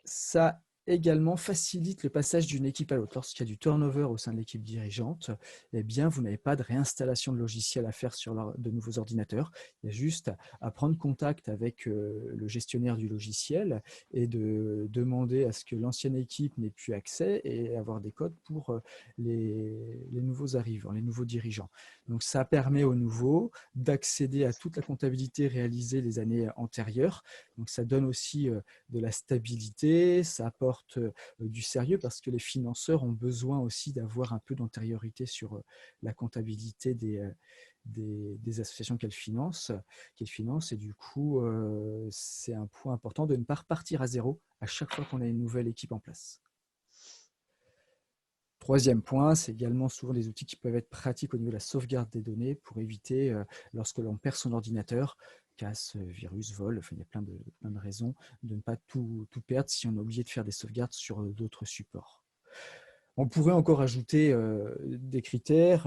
Ça également facilite le passage d'une équipe à l'autre. Lorsqu'il y a du turnover au sein de l'équipe dirigeante, eh bien, vous n'avez pas de réinstallation de logiciel à faire sur de nouveaux ordinateurs. Il y a juste à prendre contact avec le gestionnaire du logiciel et de demander à ce que l'ancienne équipe n'ait plus accès et avoir des codes pour les nouveaux arrivants, les nouveaux dirigeants. Donc, ça permet aux nouveaux d'accéder à toute la comptabilité réalisée les années antérieures. Donc, ça donne aussi de la stabilité, ça apporte du sérieux parce que les financeurs ont besoin aussi d'avoir un peu d'antériorité sur la comptabilité des associations qu'elles financent. Et du coup, c'est un point important de ne pas repartir à zéro à chaque fois qu'on a une nouvelle équipe en place. Troisième point, c'est également souvent des outils qui peuvent être pratiques au niveau de la sauvegarde des données pour éviter, lorsque l'on perd son ordinateur, casse, virus, vol, enfin, il y a plein de raisons de ne pas tout perdre si on a oublié de faire des sauvegardes sur d'autres supports. On pourrait encore ajouter des critères.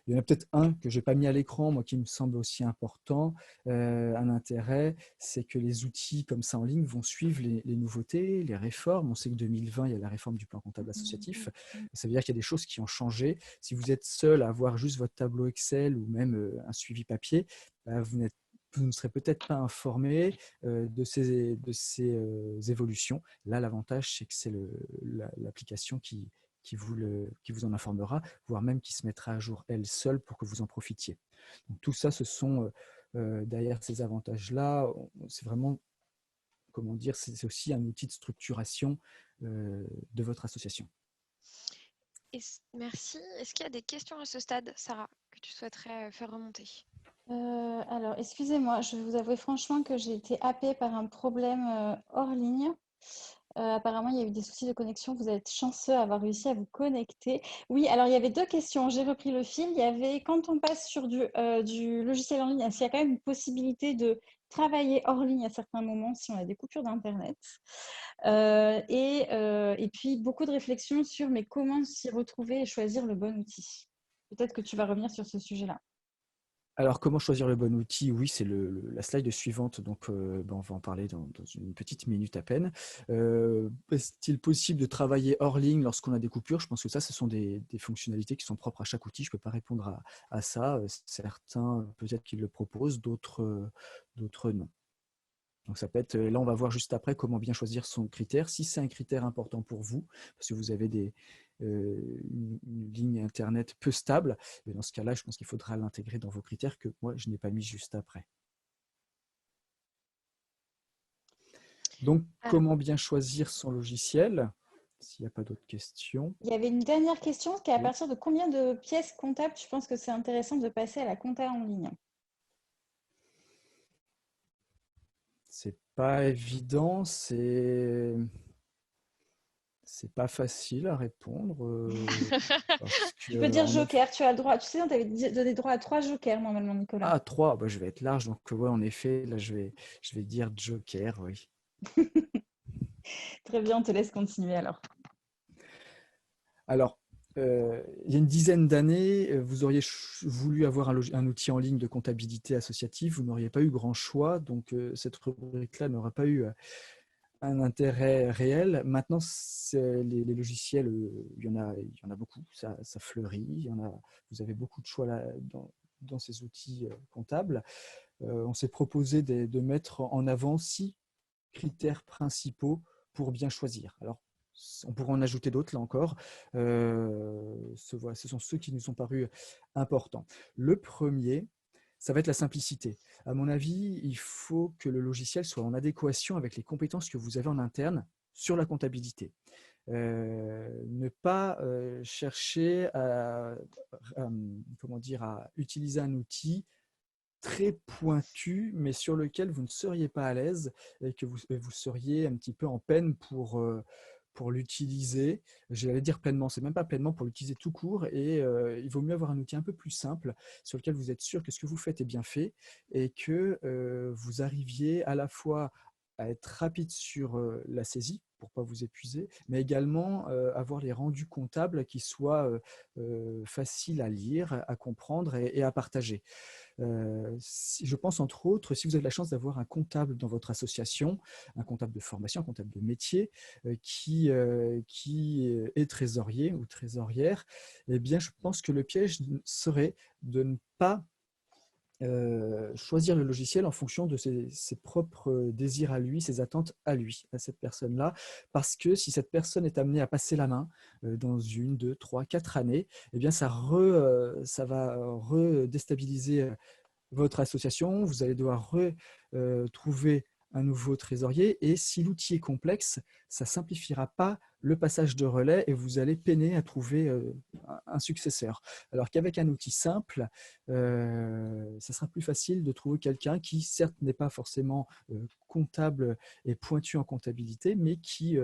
Il y en a peut-être un que je n'ai pas mis à l'écran, moi qui me semble aussi important. Un intérêt, c'est que les outils comme ça en ligne vont suivre les nouveautés, les réformes. On sait que 2020, il y a la réforme du plan comptable associatif. Ça veut dire qu'il y a des choses qui ont changé. Si vous êtes seul à avoir juste votre tableau Excel ou même un suivi papier, vous ne serez peut-être pas informé de ces évolutions. Là, l'avantage, c'est que c'est l'application qui vous en informera, voire même qui se mettra à jour elle seule pour que vous en profitiez. Donc, tout ça, ce sont derrière ces avantages-là, c'est vraiment, comment dire, c'est aussi un outil de structuration de votre association. Merci. Est-ce qu'il y a des questions à ce stade, Sarah, que tu souhaiterais faire remonter? Alors, excusez-moi, je vais vous avouer franchement que j'ai été happée par un problème hors ligne. Apparemment, il y a eu des soucis de connexion. Vous êtes chanceux d'avoir réussi à vous connecter. Oui, alors il y avait 2 questions. J'ai repris le fil. Il y avait, quand on passe sur du logiciel en ligne, est-ce qu'il y a quand même une possibilité de travailler hors ligne à certains moments si on a des coupures d'Internet? Et puis, beaucoup de réflexions sur mais comment s'y retrouver et choisir le bon outil. Peut-être que tu vas revenir sur ce sujet-là. Alors, comment choisir le bon outil? Oui, c'est la slide suivante, donc on va en parler dans une petite minute à peine. Est-il possible de travailler hors ligne lorsqu'on a des coupures? Je pense que ça, ce sont des fonctionnalités qui sont propres à chaque outil. Je ne peux pas répondre à ça. Certains, peut-être qu'ils le proposent, d'autres non. Donc ça peut être, là on va voir juste après comment bien choisir son critère. Si c'est un critère important pour vous, parce que vous avez une ligne Internet peu stable, et dans ce cas-là, je pense qu'il faudra l'intégrer dans vos critères que moi, je n'ai pas mis juste après. Donc, comment bien choisir son logiciel? S'il n'y a pas d'autres questions. Il y avait une dernière question qui est à Oui. partir de combien de pièces comptables tu penses que c'est intéressant de passer à la compta en ligne? C'est pas évident, c'est pas facile à répondre. Parce Tu peux dire que joker, tu as le droit. Tu sais, on t'avait donné droit à 3 jokers normalement, Nicolas. Ah, 3, bah, je vais être large, donc ouais, en effet, là je vais dire Joker, oui. Très bien, on te laisse continuer alors. Alors, il y a une dizaine d'années, vous auriez voulu avoir un outil en ligne de comptabilité associative, vous n'auriez pas eu grand choix, donc cette rubrique-là n'aura pas eu un intérêt réel. Maintenant, les logiciels, il y en a beaucoup, ça fleurit, vous avez beaucoup de choix là, dans ces outils comptables. On s'est proposé de mettre en avant 6 critères principaux pour bien choisir. Alors, on pourra en ajouter d'autres, là encore. Ce sont ceux qui nous sont parus importants. Le premier, ça va être la simplicité. À mon avis, il faut que le logiciel soit en adéquation avec les compétences que vous avez en interne sur la comptabilité. Ne pas chercher à utiliser un outil très pointu, mais sur lequel vous ne seriez pas à l'aise et que vous seriez un petit peu en peine pour l'utiliser. J'allais dire pleinement, c'est même pas pleinement, pour l'utiliser tout court, et il vaut mieux avoir un outil un peu plus simple sur lequel vous êtes sûr que ce que vous faites est bien fait et que vous arriviez à la fois à être rapide sur la saisie pour ne pas vous épuiser, mais également avoir les rendus comptables qui soient faciles à lire, à comprendre et à partager. Je pense entre autres, si vous avez la chance d'avoir un comptable dans votre association, un comptable de formation, un comptable de métier qui est trésorier ou trésorière, eh bien, je pense que le piège serait de ne pas choisir le logiciel en fonction de ses propres désirs à lui, ses attentes à lui, à cette personne-là, parce que si cette personne est amenée à passer la main dans 1, 2, 3, 4 années, eh bien ça va redéstabiliser votre association, vous allez devoir retrouver un nouveau trésorier, et si l'outil est complexe, ça ne simplifiera pas le passage de relais et vous allez peiner à trouver un successeur. Alors qu'avec un outil simple, ça sera plus facile de trouver quelqu'un qui, certes, n'est pas forcément comptable et pointu en comptabilité, mais qui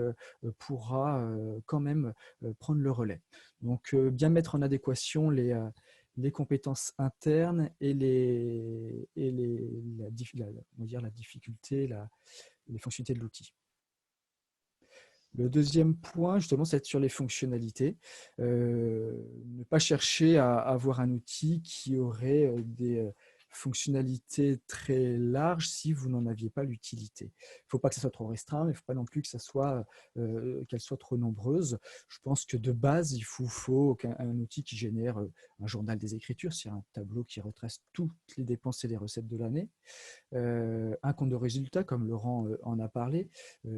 pourra quand même prendre le relais. Donc, bien mettre en adéquation les compétences internes et la difficulté, les fonctionnalités de l'outil. Le deuxième point, justement, c'est sur les fonctionnalités. Ne pas chercher à avoir un outil qui aurait des fonctionnalités très larges si vous n'en aviez pas l'utilité. Il ne faut pas que ça soit trop restreint, mais il ne faut pas non plus que qu'elle soit trop nombreuse. Je pense que de base, il faut un outil qui génère un journal des écritures, c'est-à-dire un tableau qui retrace toutes les dépenses et les recettes de l'année. Un compte de résultat, comme Laurent en a parlé.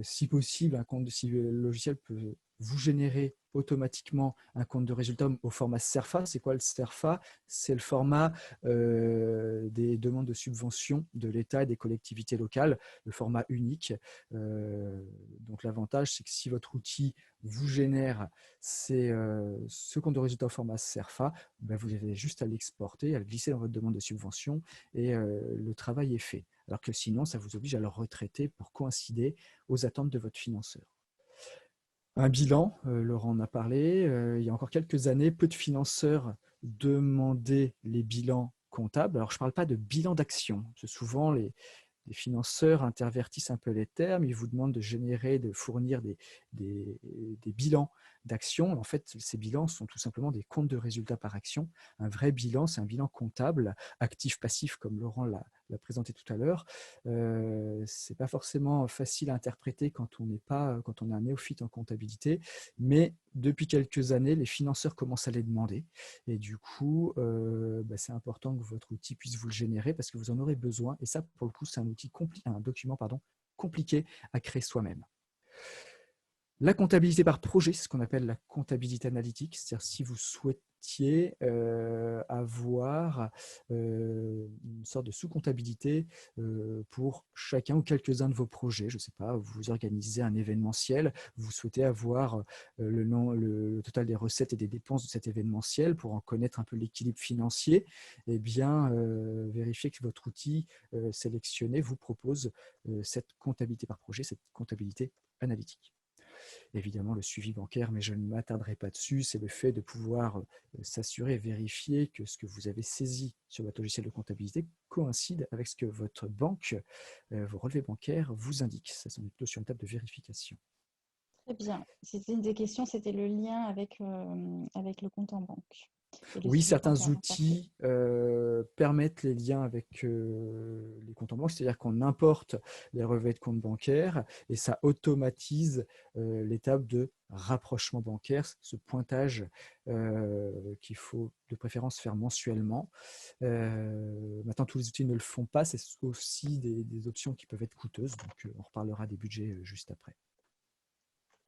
Si possible, si le logiciel peut vous générer automatiquement un compte de résultat au format CERFA. C'est quoi le CERFA? C'est le format des demandes de subvention de l'État et des collectivités locales, le format unique. Donc l'avantage, c'est que si votre outil vous génère ce compte de résultat au format CERFA, ben vous avez juste à l'exporter, à le glisser dans votre demande de subvention et le travail est fait. Alors que sinon, ça vous oblige à le retraiter pour coïncider aux attentes de votre financeur. Un bilan, Laurent en a parlé, il y a encore quelques années, peu de financeurs demandaient les bilans comptables. Alors, je ne parle pas de bilan d'action. Souvent, les financeurs intervertissent un peu les termes, ils vous demandent de générer, de fournir des bilans d'action. En fait, ces bilans sont tout simplement des comptes de résultats par action. Un vrai bilan, c'est un bilan comptable, actif-passif, comme Laurent l'a présenté tout à l'heure. Ce n'est pas forcément facile à interpréter quand on est un néophyte en comptabilité, mais depuis quelques années, les financeurs commencent à les demander. Et du coup, c'est important que votre outil puisse vous le générer parce que vous en aurez besoin. Et ça, pour le coup, c'est un document compliqué à créer soi-même. La comptabilité par projet, c'est ce qu'on appelle la comptabilité analytique. C'est-à-dire si vous souhaitiez avoir une sorte de sous-comptabilité pour chacun ou quelques-uns de vos projets. Je ne sais pas, vous organisez un événementiel, vous souhaitez avoir le total des recettes et des dépenses de cet événementiel pour en connaître un peu l'équilibre financier. Eh bien, vérifiez que votre outil sélectionné vous propose cette comptabilité par projet, cette comptabilité analytique. Évidemment, le suivi bancaire, mais je ne m'attarderai pas dessus, c'est le fait de pouvoir s'assurer et vérifier que ce que vous avez saisi sur votre logiciel de comptabilité coïncide avec ce que votre banque, vos relevés bancaires vous indiquent. Ça, c'est plutôt sur une table de vérification. Très bien. C'était une des questions, c'était le lien avec le compte en banque. Oui, certains outils permettent les liens avec les comptes en banque, c'est-à-dire qu'on importe les relevés de compte bancaire et ça automatise l'étape de rapprochement bancaire, ce pointage qu'il faut de préférence faire mensuellement. Maintenant, tous les outils ne le font pas, c'est aussi des options qui peuvent être coûteuses, donc on reparlera des budgets juste après.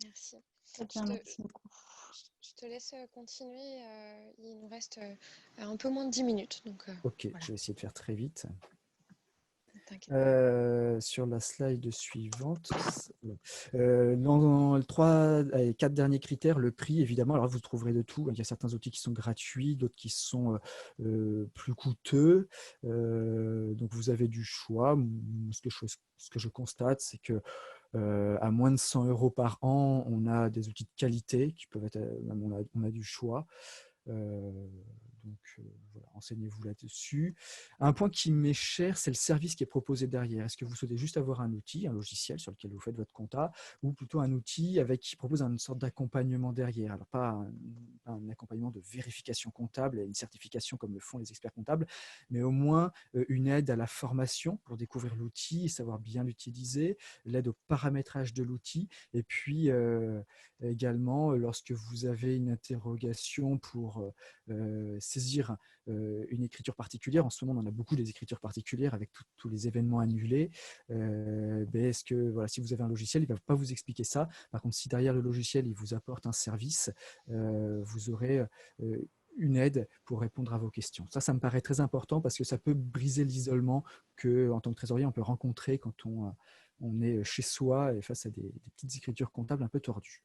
Merci. Très bien, merci beaucoup. Je te laisse continuer. Il nous reste un peu moins de 10 minutes. Donc, ok, voilà. Je vais essayer de faire très vite. T'inquiète. Sur la slide suivante, dans les 3 et 4 derniers critères, le prix, évidemment, alors vous trouverez de tout. Il y a certains outils qui sont gratuits, d'autres qui sont plus coûteux. Donc, vous avez du choix. Ce que je constate, c'est que à moins de 100 € par an, on a des outils de qualité qui peuvent être, on a du choix. Donc, voilà, renseignez-vous là-dessus. Un point qui m'est cher, c'est le service qui est proposé derrière. Est-ce que vous souhaitez juste avoir un outil, un logiciel sur lequel vous faites votre compta, ou plutôt un outil qui propose une sorte d'accompagnement derrière? Alors, pas un accompagnement de vérification comptable et une certification comme le font les experts comptables, mais au moins une aide à la formation pour découvrir l'outil et savoir bien l'utiliser, l'aide au paramétrage de l'outil, et puis également, lorsque vous avez une interrogation pour saisir une écriture particulière, en ce moment on en a beaucoup des écritures particulières avec tous les événements annulés, est-ce que si vous avez un logiciel, il ne va pas vous expliquer ça. Par contre, si derrière le logiciel il vous apporte un service, vous aurez une aide pour répondre à vos questions. Ça me paraît très important parce que ça peut briser l'isolement qu'en tant que trésorier on peut rencontrer quand on est chez soi et face à des petites écritures comptables un peu tordues.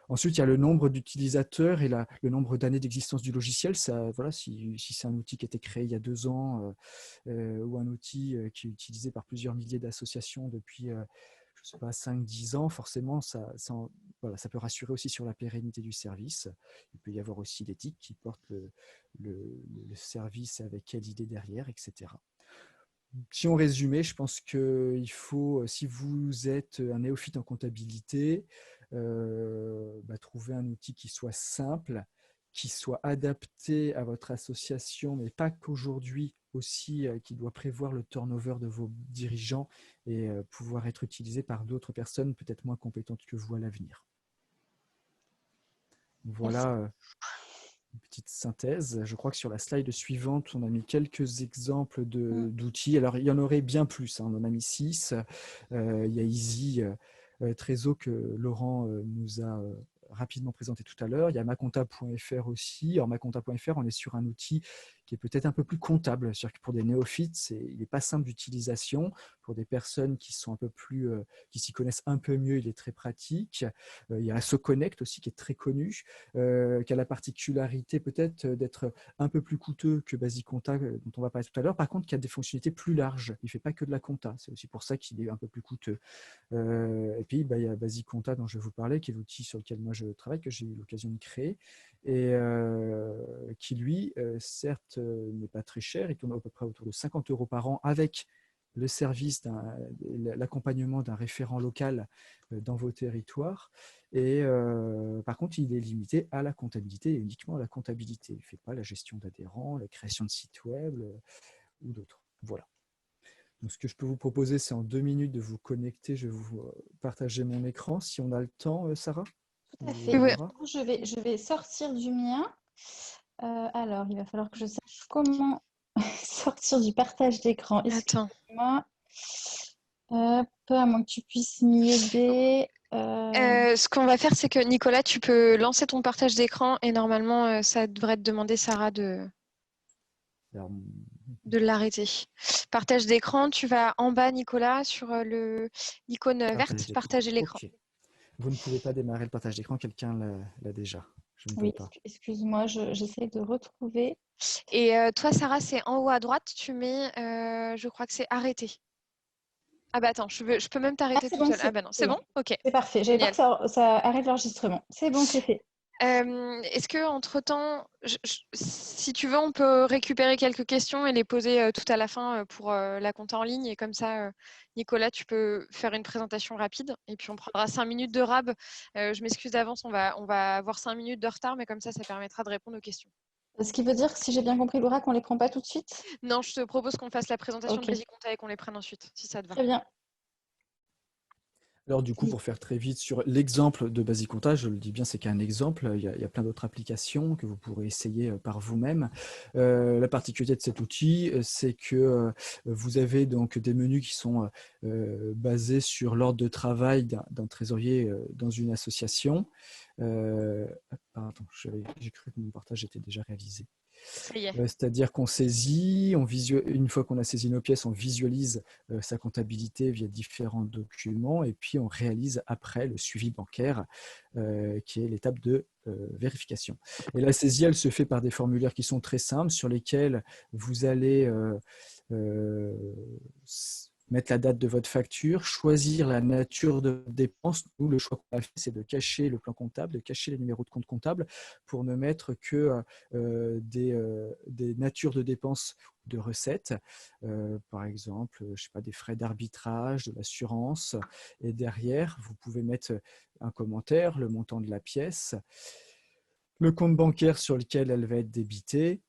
Ensuite, il y a le nombre d'utilisateurs et le nombre d'années d'existence du logiciel. Si c'est un outil qui a été créé il y a 2 ans ou un outil qui est utilisé par plusieurs milliers d'associations depuis, je ne sais pas, 5-10 ans, forcément, ça peut rassurer aussi sur la pérennité du service. Il peut y avoir aussi l'éthique qui porte le service avec quelle idée derrière, etc. Si on résumait, je pense qu'il faut, si vous êtes un néophyte en comptabilité, trouver un outil qui soit simple, qui soit adapté à votre association, mais pas qu'aujourd'hui, aussi qui doit prévoir le turnover de vos dirigeants et pouvoir être utilisé par d'autres personnes peut-être moins compétentes que vous à l'avenir. Voilà une petite synthèse. Je crois que sur la slide suivante, on a mis quelques exemples d'outils. Alors, il y en aurait bien plus. On en a mis 6. Il y a Easy Trésor que Laurent nous a rapidement présenté tout à l'heure. Il y a maconta.fr aussi. Alors, maconta.fr, on est sur un outil qui est peut-être un peu plus comptable. C'est-à-dire que pour des néophytes, il n'est pas simple d'utilisation. Pour des personnes qui sont un peu plus, qui s'y connaissent un peu mieux, il est très pratique. Il y a SoConnect aussi qui est très connu, qui a la particularité peut-être d'être un peu plus coûteux que BasicConta dont on va parler tout à l'heure. Par contre, qui a des fonctionnalités plus larges. Il ne fait pas que de la compta. C'est aussi pour ça qu'il est un peu plus coûteux. Et puis, il y a BasicConta dont je vais vous parler, qui est l'outil sur lequel moi je travaille, que j'ai eu l'occasion de créer, et qui, lui, certes, n'est pas très cher. Il tourne à peu près autour de 50 € par an avec le service, l'accompagnement d'un référent local dans vos territoires. Et par contre, il est limité à la comptabilité et uniquement à la comptabilité. Il ne fait pas la gestion d'adhérents, la création de sites web ou d'autres. Voilà. Donc, ce que je peux vous proposer, c'est en 2 minutes de vous connecter. Je vais vous partager mon écran si on a le temps, Sarah. Tout à fait. Oui. Je vais sortir du mien. Alors, il va falloir que je sache comment sortir du partage d'écran. Attends. Excuse-moi. À moins que tu puisses m'y aider. Ce qu'on va faire, c'est que Nicolas, tu peux lancer ton partage d'écran et normalement, ça devrait te demander, Sarah, de l'arrêter. Partage d'écran, tu vas en bas, Nicolas, sur l'icône verte, partager l'écran. Okay. Vous ne pouvez pas démarrer le partage d'écran, quelqu'un l'a déjà. Je ne peux pas. Excuse-moi, j'essaie de retrouver. Et toi, Sarah, c'est en haut à droite, tu mets, je crois que c'est arrêter. Ah bah attends, je peux même t'arrêter toute seule. Ah bah non, c'est bon. Ok. C'est parfait. J'avais peur que ça arrête l'enregistrement. C'est bon, c'est fait. Est-ce que entre-temps, si tu veux, on peut récupérer quelques questions et les poser tout à la fin pour la compta en ligne. Et comme ça, Nicolas, tu peux faire une présentation rapide. Et puis, on prendra 5 minutes de rab. Je m'excuse d'avance, on va avoir 5 minutes de retard, mais comme ça permettra de répondre aux questions. Ce qui veut dire que si j'ai bien compris, Laura, qu'on ne les prend pas tout de suite? Non, je te propose qu'on fasse la présentation de BasicConta et qu'on les prenne ensuite, si ça te va. Très bien. Alors du coup, pour faire très vite sur l'exemple de BasicConta, je le dis bien, c'est qu'un exemple. Il y a plein d'autres applications que vous pourrez essayer par vous-même. La particularité de cet outil, c'est que vous avez donc des menus qui sont basés sur l'ordre de travail d'un trésorier dans une association. Pardon, j'ai cru que mon partage était déjà réalisé. C'est-à-dire qu'on saisit, une fois qu'on a saisi nos pièces, on visualise sa comptabilité via différents documents et puis on réalise après le suivi bancaire qui est l'étape de vérification. Et la saisie, elle se fait par des formulaires qui sont très simples sur lesquels vous allez mettre la date de votre facture, choisir la nature de dépense. Nous, le choix qu'on a fait, c'est de cacher le plan comptable, de cacher les numéros de compte comptable pour ne mettre que des natures de dépenses de recettes, par exemple, je sais pas, des frais d'arbitrage, de l'assurance. Et derrière, vous pouvez mettre un commentaire, le montant de la pièce, le compte bancaire sur lequel elle va être débitée,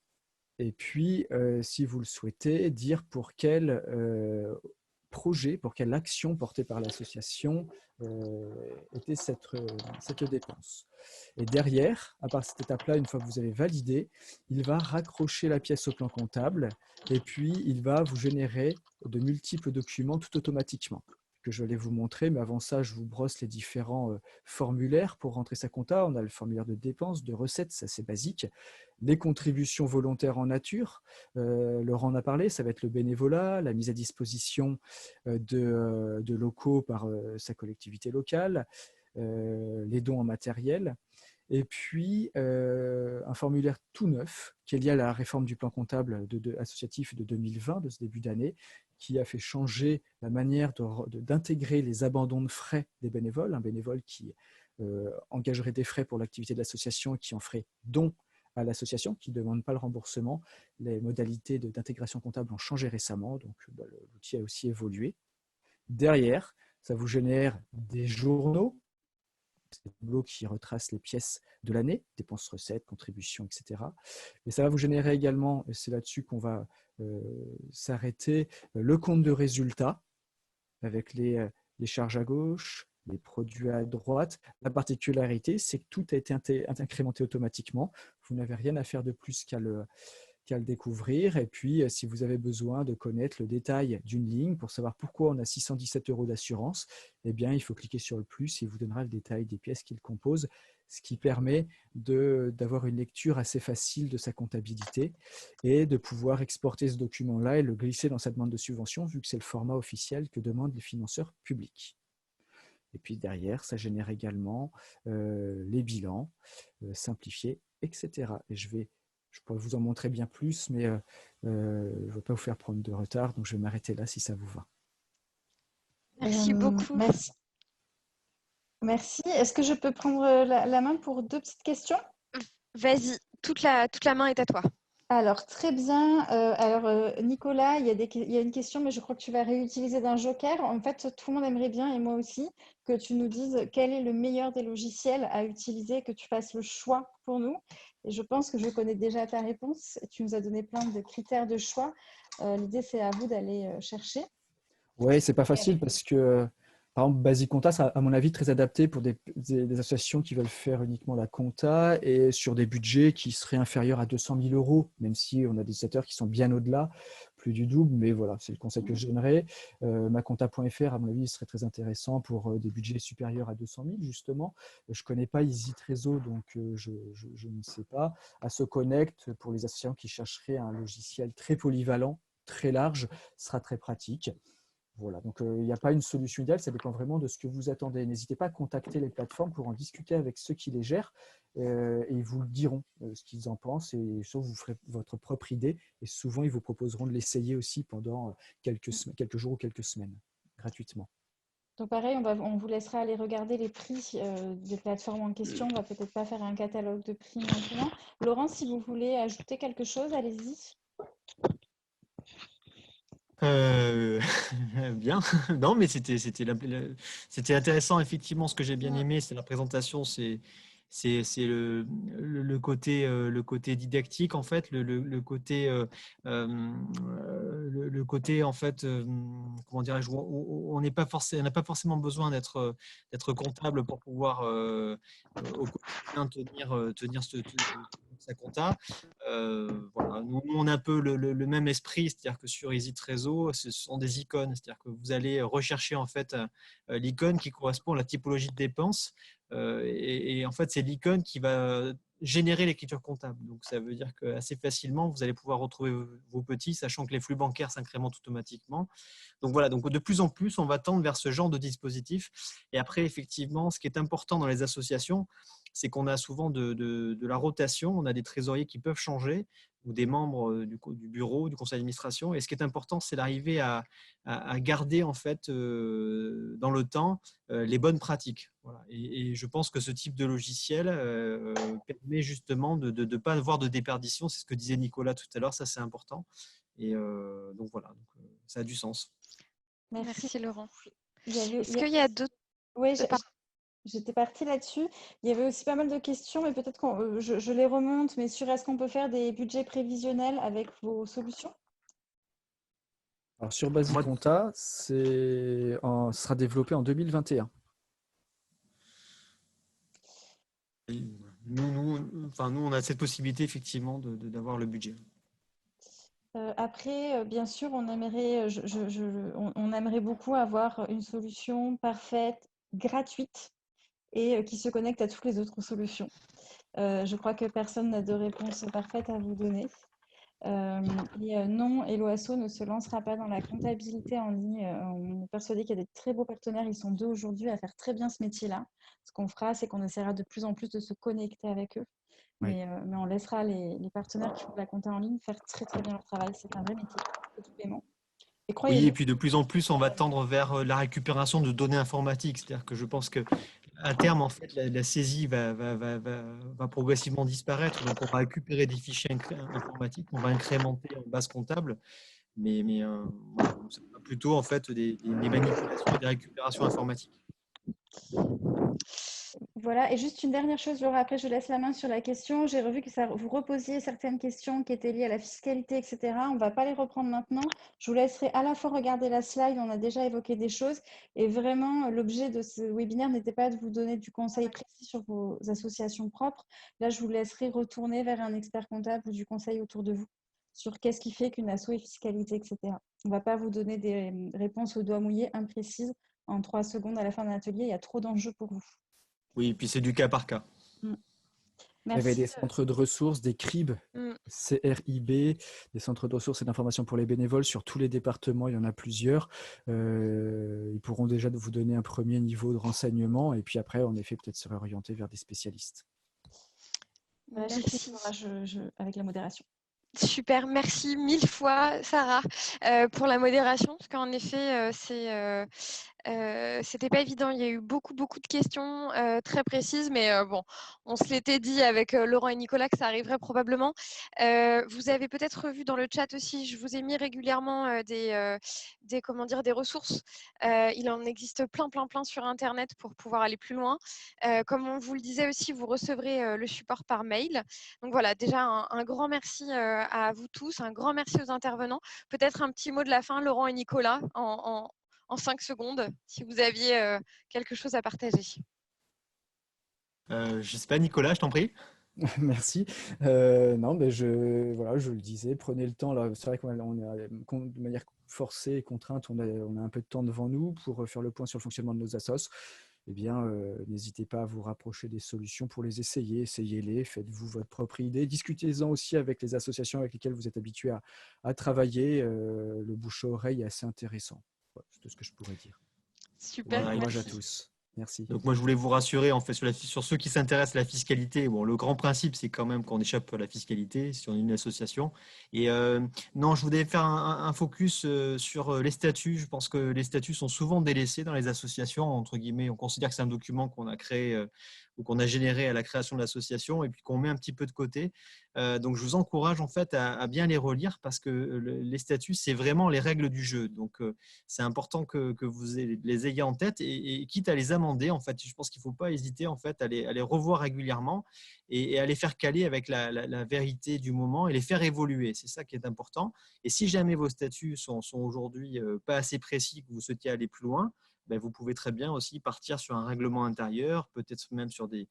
et puis, si vous le souhaitez, dire pour quel projet, pour quelle action portée par l'association était cette dépense. Et derrière, à part de cette étape-là, une fois que vous avez validé, il va raccrocher la pièce au plan comptable et puis il va vous générer de multiples documents tout automatiquement que je vais vous montrer, mais avant ça, je vous brosse les différents formulaires pour rentrer sa compta. On a le formulaire de dépenses, de recettes, ça c'est basique. Les contributions volontaires en nature, Laurent en a parlé, ça va être le bénévolat, la mise à disposition de locaux par sa collectivité locale, les dons en matériel. Et puis, un formulaire tout neuf qui est lié à la réforme du plan comptable associatif de 2020, de ce début d'année, qui a fait changer la manière d'intégrer les abandons de frais des bénévoles. Un bénévole qui engagerait des frais pour l'activité de l'association et qui en ferait don à l'association, qui ne demande pas le remboursement. Les modalités d'intégration comptable ont changé récemment, donc l'outil a aussi évolué. Derrière, ça vous génère des journaux, des tableaux qui retracent les pièces de l'année, dépenses, recettes, contributions, etc. Et ça va vous générer également, et c'est là-dessus qu'on va s'arrêter, le compte de résultats avec les charges à gauche, les produits à droite. La particularité, c'est que tout a été incrémenté automatiquement. Vous n'avez rien à faire de plus qu'à le découvrir. Et puis, si vous avez besoin de connaître le détail d'une ligne pour savoir pourquoi on a 617 € d'assurance, eh bien, il faut cliquer sur le plus et il vous donnera le détail des pièces qu'il compose. ce qui permet d'avoir une lecture assez facile de sa comptabilité et de pouvoir exporter ce document-là et le glisser dans sa demande de subvention, vu que c'est le format officiel que demandent les financeurs publics. Et puis derrière, ça génère également les bilans simplifiés, etc. Et je pourrais vous en montrer bien plus, mais je ne veux pas vous faire prendre de retard, donc je vais m'arrêter là si ça vous va. Merci beaucoup. Merci. Merci. Est-ce que je peux prendre la main pour 2 petites questions? Vas-y, toute la main est à toi. Alors, très bien. Nicolas, il y a une question, mais je crois que tu vas réutiliser d'un joker. En fait, tout le monde aimerait bien, et moi aussi, que tu nous dises quel est le meilleur des logiciels à utiliser, que tu fasses le choix pour nous. Et je pense que je connais déjà ta réponse. Tu nous as donné plein de critères de choix. L'idée, c'est à vous d'aller chercher. Oui, c'est pas facile parce que, par exemple, Basic Compta, c'est à mon avis très adapté pour des associations qui veulent faire uniquement la compta et sur des budgets qui seraient inférieurs à 200 000 €, même si on a des utilisateurs qui sont bien au-delà, plus du double, mais voilà, c'est le conseil que je donnerais. Macompta.fr, à mon avis, serait très intéressant pour des budgets supérieurs à 200 000, justement. Je ne connais pas Easy Trésor, donc je ne sais pas. AssoConnect, pour les associations qui chercheraient un logiciel très polyvalent, très large, sera très pratique. Voilà, donc il n'y a pas une solution idéale, ça dépend vraiment de ce que vous attendez. N'hésitez pas à contacter les plateformes pour en discuter avec ceux qui les gèrent et ils vous le diront ce qu'ils en pensent et sauf vous ferez votre propre idée et souvent ils vous proposeront de l'essayer aussi pendant quelques jours ou quelques semaines gratuitement. Donc pareil, on vous laissera aller regarder les prix des plateformes en question. On va peut-être pas faire un catalogue de prix maintenant. Laurent, si vous voulez ajouter quelque chose, allez-y. Bien, non, mais c'était intéressant, effectivement. Ce que j'ai bien aimé, c'est la présentation, c'est le côté didactique, en fait, le côté, en fait, comment dirais-je, où on n'a pas forcément besoin d'être comptable pour pouvoir au quotidien tenir sa compta. Voilà. Nous, on a un peu le même esprit, c'est-à-dire que sur Easy Trésor, ce sont des icônes, c'est-à-dire que vous allez rechercher en fait l'icône qui correspond à la typologie de dépenses et en fait c'est l'icône qui va générer l'écriture comptable. Donc ça veut dire qu'assez facilement vous allez pouvoir retrouver vos petits, sachant que les flux bancaires s'incrémentent automatiquement. Donc voilà, donc de plus en plus on va tendre vers ce genre de dispositif. Et après effectivement, ce qui est important dans les associations, c'est qu'on a souvent de la rotation, on a des trésoriers qui peuvent changer ou des membres du bureau, du conseil d'administration. Et ce qui est important, c'est d'arriver à garder en fait dans le temps les bonnes pratiques. Voilà. Et je pense que ce type de logiciel permet justement de ne pas avoir de déperdition. C'est ce que disait Nicolas tout à l'heure, ça c'est important. Et donc voilà, donc, ça a du sens. Merci Laurent. Est-ce qu'il y a d'autres... Oui, j'étais partie là-dessus. Il y avait aussi pas mal de questions, mais peut-être que je les remonte, mais sur est-ce qu'on peut faire des budgets prévisionnels avec vos solutions? Alors sur Basic Compta, sera développé en 2021. Nous, on a cette possibilité effectivement d'avoir le budget. Après, bien sûr, on aimerait, on aimerait beaucoup avoir une solution parfaite, gratuite et qui se connecte à toutes les autres solutions. Je crois que personne n'a de réponse parfaite à vous donner. Non, Helloasso ne se lancera pas dans la comptabilité en ligne. On est persuadé qu'il y a des très beaux partenaires. Ils sont 2 aujourd'hui à faire très bien ce métier-là. Ce qu'on fera, c'est qu'on essaiera de plus en plus de se connecter avec eux. Oui. Mais on laissera les partenaires qui font de la compta en ligne faire très très bien leur travail. C'est un vrai métier, c'est tout paiement. Et Oui, et puis de plus en plus, on va tendre vers la récupération de données informatiques. C'est-à-dire que je pense qu'à terme, en fait, la saisie va progressivement disparaître. Donc, on va récupérer des fichiers informatiques, on va incrémenter en base comptable. Mais voilà, ça sera plutôt en fait des manipulations et des récupérations informatiques. Voilà, et juste une dernière chose, Laura, après je laisse la main sur la question. J'ai revu que vous reposiez certaines questions qui étaient liées à la fiscalité, etc. On ne va pas les reprendre maintenant. Je vous laisserai à la fois regarder la slide, on a déjà évoqué des choses. Et vraiment, l'objet de ce webinaire n'était pas de vous donner du conseil précis sur vos associations propres. Là, je vous laisserai retourner vers un expert comptable ou du conseil autour de vous sur qu'est-ce qui fait qu'une asso est fiscalité, etc. On ne va pas vous donner des réponses au doigt mouillé imprécises en 3 secondes à la fin d'un atelier. Il y a trop d'enjeux pour vous. Oui, et puis c'est du cas par cas. Il y avait Merci. des centres de ressources, des CRIB, CRIB, des centres de ressources et d'information pour les bénévoles sur tous les départements. Il y en a plusieurs. Ils pourront déjà vous donner un premier niveau de renseignement et puis après, en effet, peut-être se réorienter vers des spécialistes. Merci. Avec la modération. Super, merci 1000 fois Sarah pour la modération, parce qu'en effet, c'était pas évident. Il y a eu beaucoup de questions très précises, mais bon, on se l'était dit avec Laurent et Nicolas que ça arriverait probablement. Vous avez peut-être vu dans le chat aussi, je vous ai mis régulièrement des ressources. Il en existe plein sur Internet pour pouvoir aller plus loin. Comme on vous le disait aussi, vous recevrez le support par mail. Donc voilà, déjà un grand merci à vous tous, un grand merci aux intervenants. Peut-être un petit mot de la fin, Laurent et Nicolas, en 5 secondes, si vous aviez quelque chose à partager. Je ne sais pas, Nicolas, je t'en prie. Merci. Non, mais je le disais, prenez le temps. C'est vrai qu'on est de manière forcée et contrainte, on a un peu de temps devant nous pour faire le point sur le fonctionnement de nos assos. Eh bien, n'hésitez pas à vous rapprocher des solutions pour les essayer. Essayez-les, faites-vous votre propre idée. Discutez-en aussi avec les associations avec lesquelles vous êtes habitués à travailler. Le bouche-à-oreille est assez intéressant. Voilà, c'est tout ce que je pourrais dire. Super, Bon courage merci. à tous. Merci. Donc moi, je voulais vous rassurer en fait sur ceux qui s'intéressent à la fiscalité. Bon, le grand principe, c'est quand même qu'on échappe à la fiscalité si on est une association. Et non, je voulais faire un focus sur les statuts. Je pense que les statuts sont souvent délaissés dans les associations. Entre guillemets, on considère que c'est un document qu'on a créé ou qu'on a généré à la création de l'association et puis qu'on met un petit peu de côté. Donc, je vous encourage en fait à bien les relire parce que les statuts, c'est vraiment les règles du jeu. Donc, c'est important que vous les ayez en tête et quitte à les amender, en fait, je pense qu'il ne faut pas hésiter en fait à les revoir régulièrement et à les faire caler avec la vérité du moment et les faire évoluer. C'est ça qui est important. Et si jamais vos statuts sont aujourd'hui pas assez précis, que vous souhaitiez aller plus loin, ben, vous pouvez très bien aussi partir sur un règlement intérieur, peut-être même sur des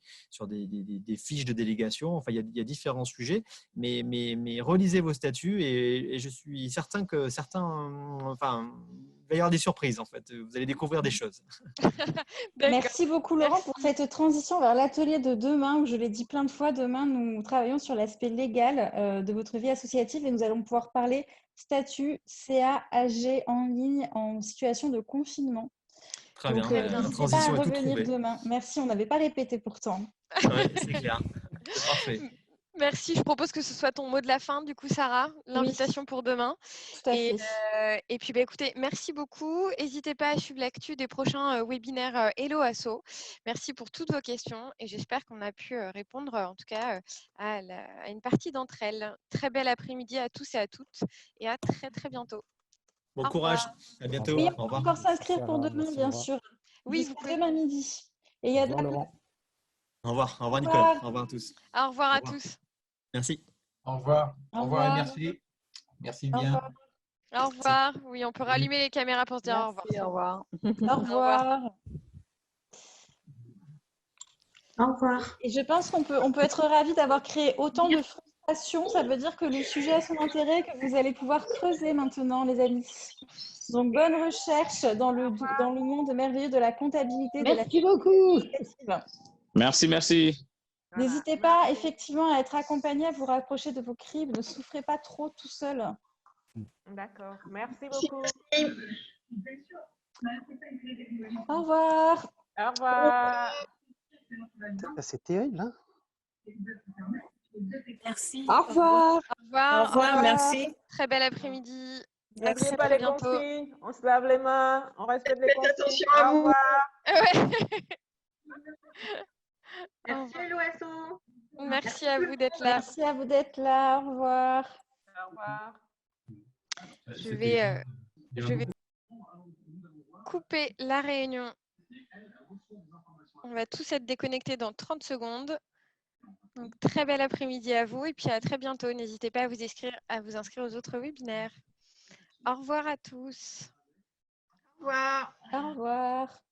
fiches de délégation. Enfin, il y a différents sujets, mais relisez vos statuts et je suis certain que certains, enfin, il va y avoir des surprises en fait. Vous allez découvrir des choses. Merci beaucoup Laurent pour cette transition vers l'atelier de demain où je l'ai dit plein de fois, demain nous travaillons sur l'aspect légal de votre vie associative et nous allons pouvoir parler statut CA, AG en ligne en situation de confinement. Très Donc, bien, la n'hésitez pas transition à est toute revenir trouvée. demain. Merci, on n'avait pas répété pourtant. Oui, c'est clair. C'est parfait. Merci, je propose que ce soit ton mot de la fin, du coup, Sarah, l'invitation pour demain. Tout à fait. Et puis, écoutez, merci beaucoup. N'hésitez pas à suivre l'actu des prochains webinaires Hello Asso. Merci pour toutes vos questions et j'espère qu'on a pu répondre, en tout cas, à une partie d'entre elles. Très bel après-midi à tous et à toutes et à très bientôt. Bon courage, à bientôt. Oui, Au on peut revoir. encore s'inscrire pour demain, bien sûr. Oui, Jusqu'à demain midi. Et il y Au a revoir, Laurent. Au revoir Nicolas. Au revoir à tous. Au revoir à tous. Merci. Au revoir. Au Au revoir et revoir. merci. Merci Au bien. revoir. Au revoir. Oui, on peut rallumer les caméras pour se dire au revoir. Merci, au revoir. Au revoir. Au revoir. Et je pense qu'on peut être ravis d'avoir créé autant de frustrations. Ça veut dire que le sujet a son intérêt, que vous allez pouvoir creuser maintenant, les amis. Donc, bonne recherche dans le monde merveilleux de la comptabilité. Merci beaucoup. Merci. N'hésitez pas effectivement à être accompagné, à vous rapprocher de vos cribs. Ne souffrez pas trop tout seul. D'accord. Merci beaucoup. Au revoir. Au revoir. C'est terrible, hein? Merci. Au revoir. Au revoir. Au revoir, merci. Très bel après-midi. À N'oubliez très, pas très les bientôt. consignes. On se lave les mains. On respecte les consignes. Attention à Au vous. revoir. Merci Hello Asso. Merci à vous d'être là. Merci à vous d'être là. Au revoir. Au revoir. Je vais couper la réunion. On va tous être déconnectés dans 30 secondes. Donc, très bel après-midi à vous et puis à très bientôt. N'hésitez pas à vous inscrire aux autres webinaires. Au revoir à tous. Au revoir. Au revoir.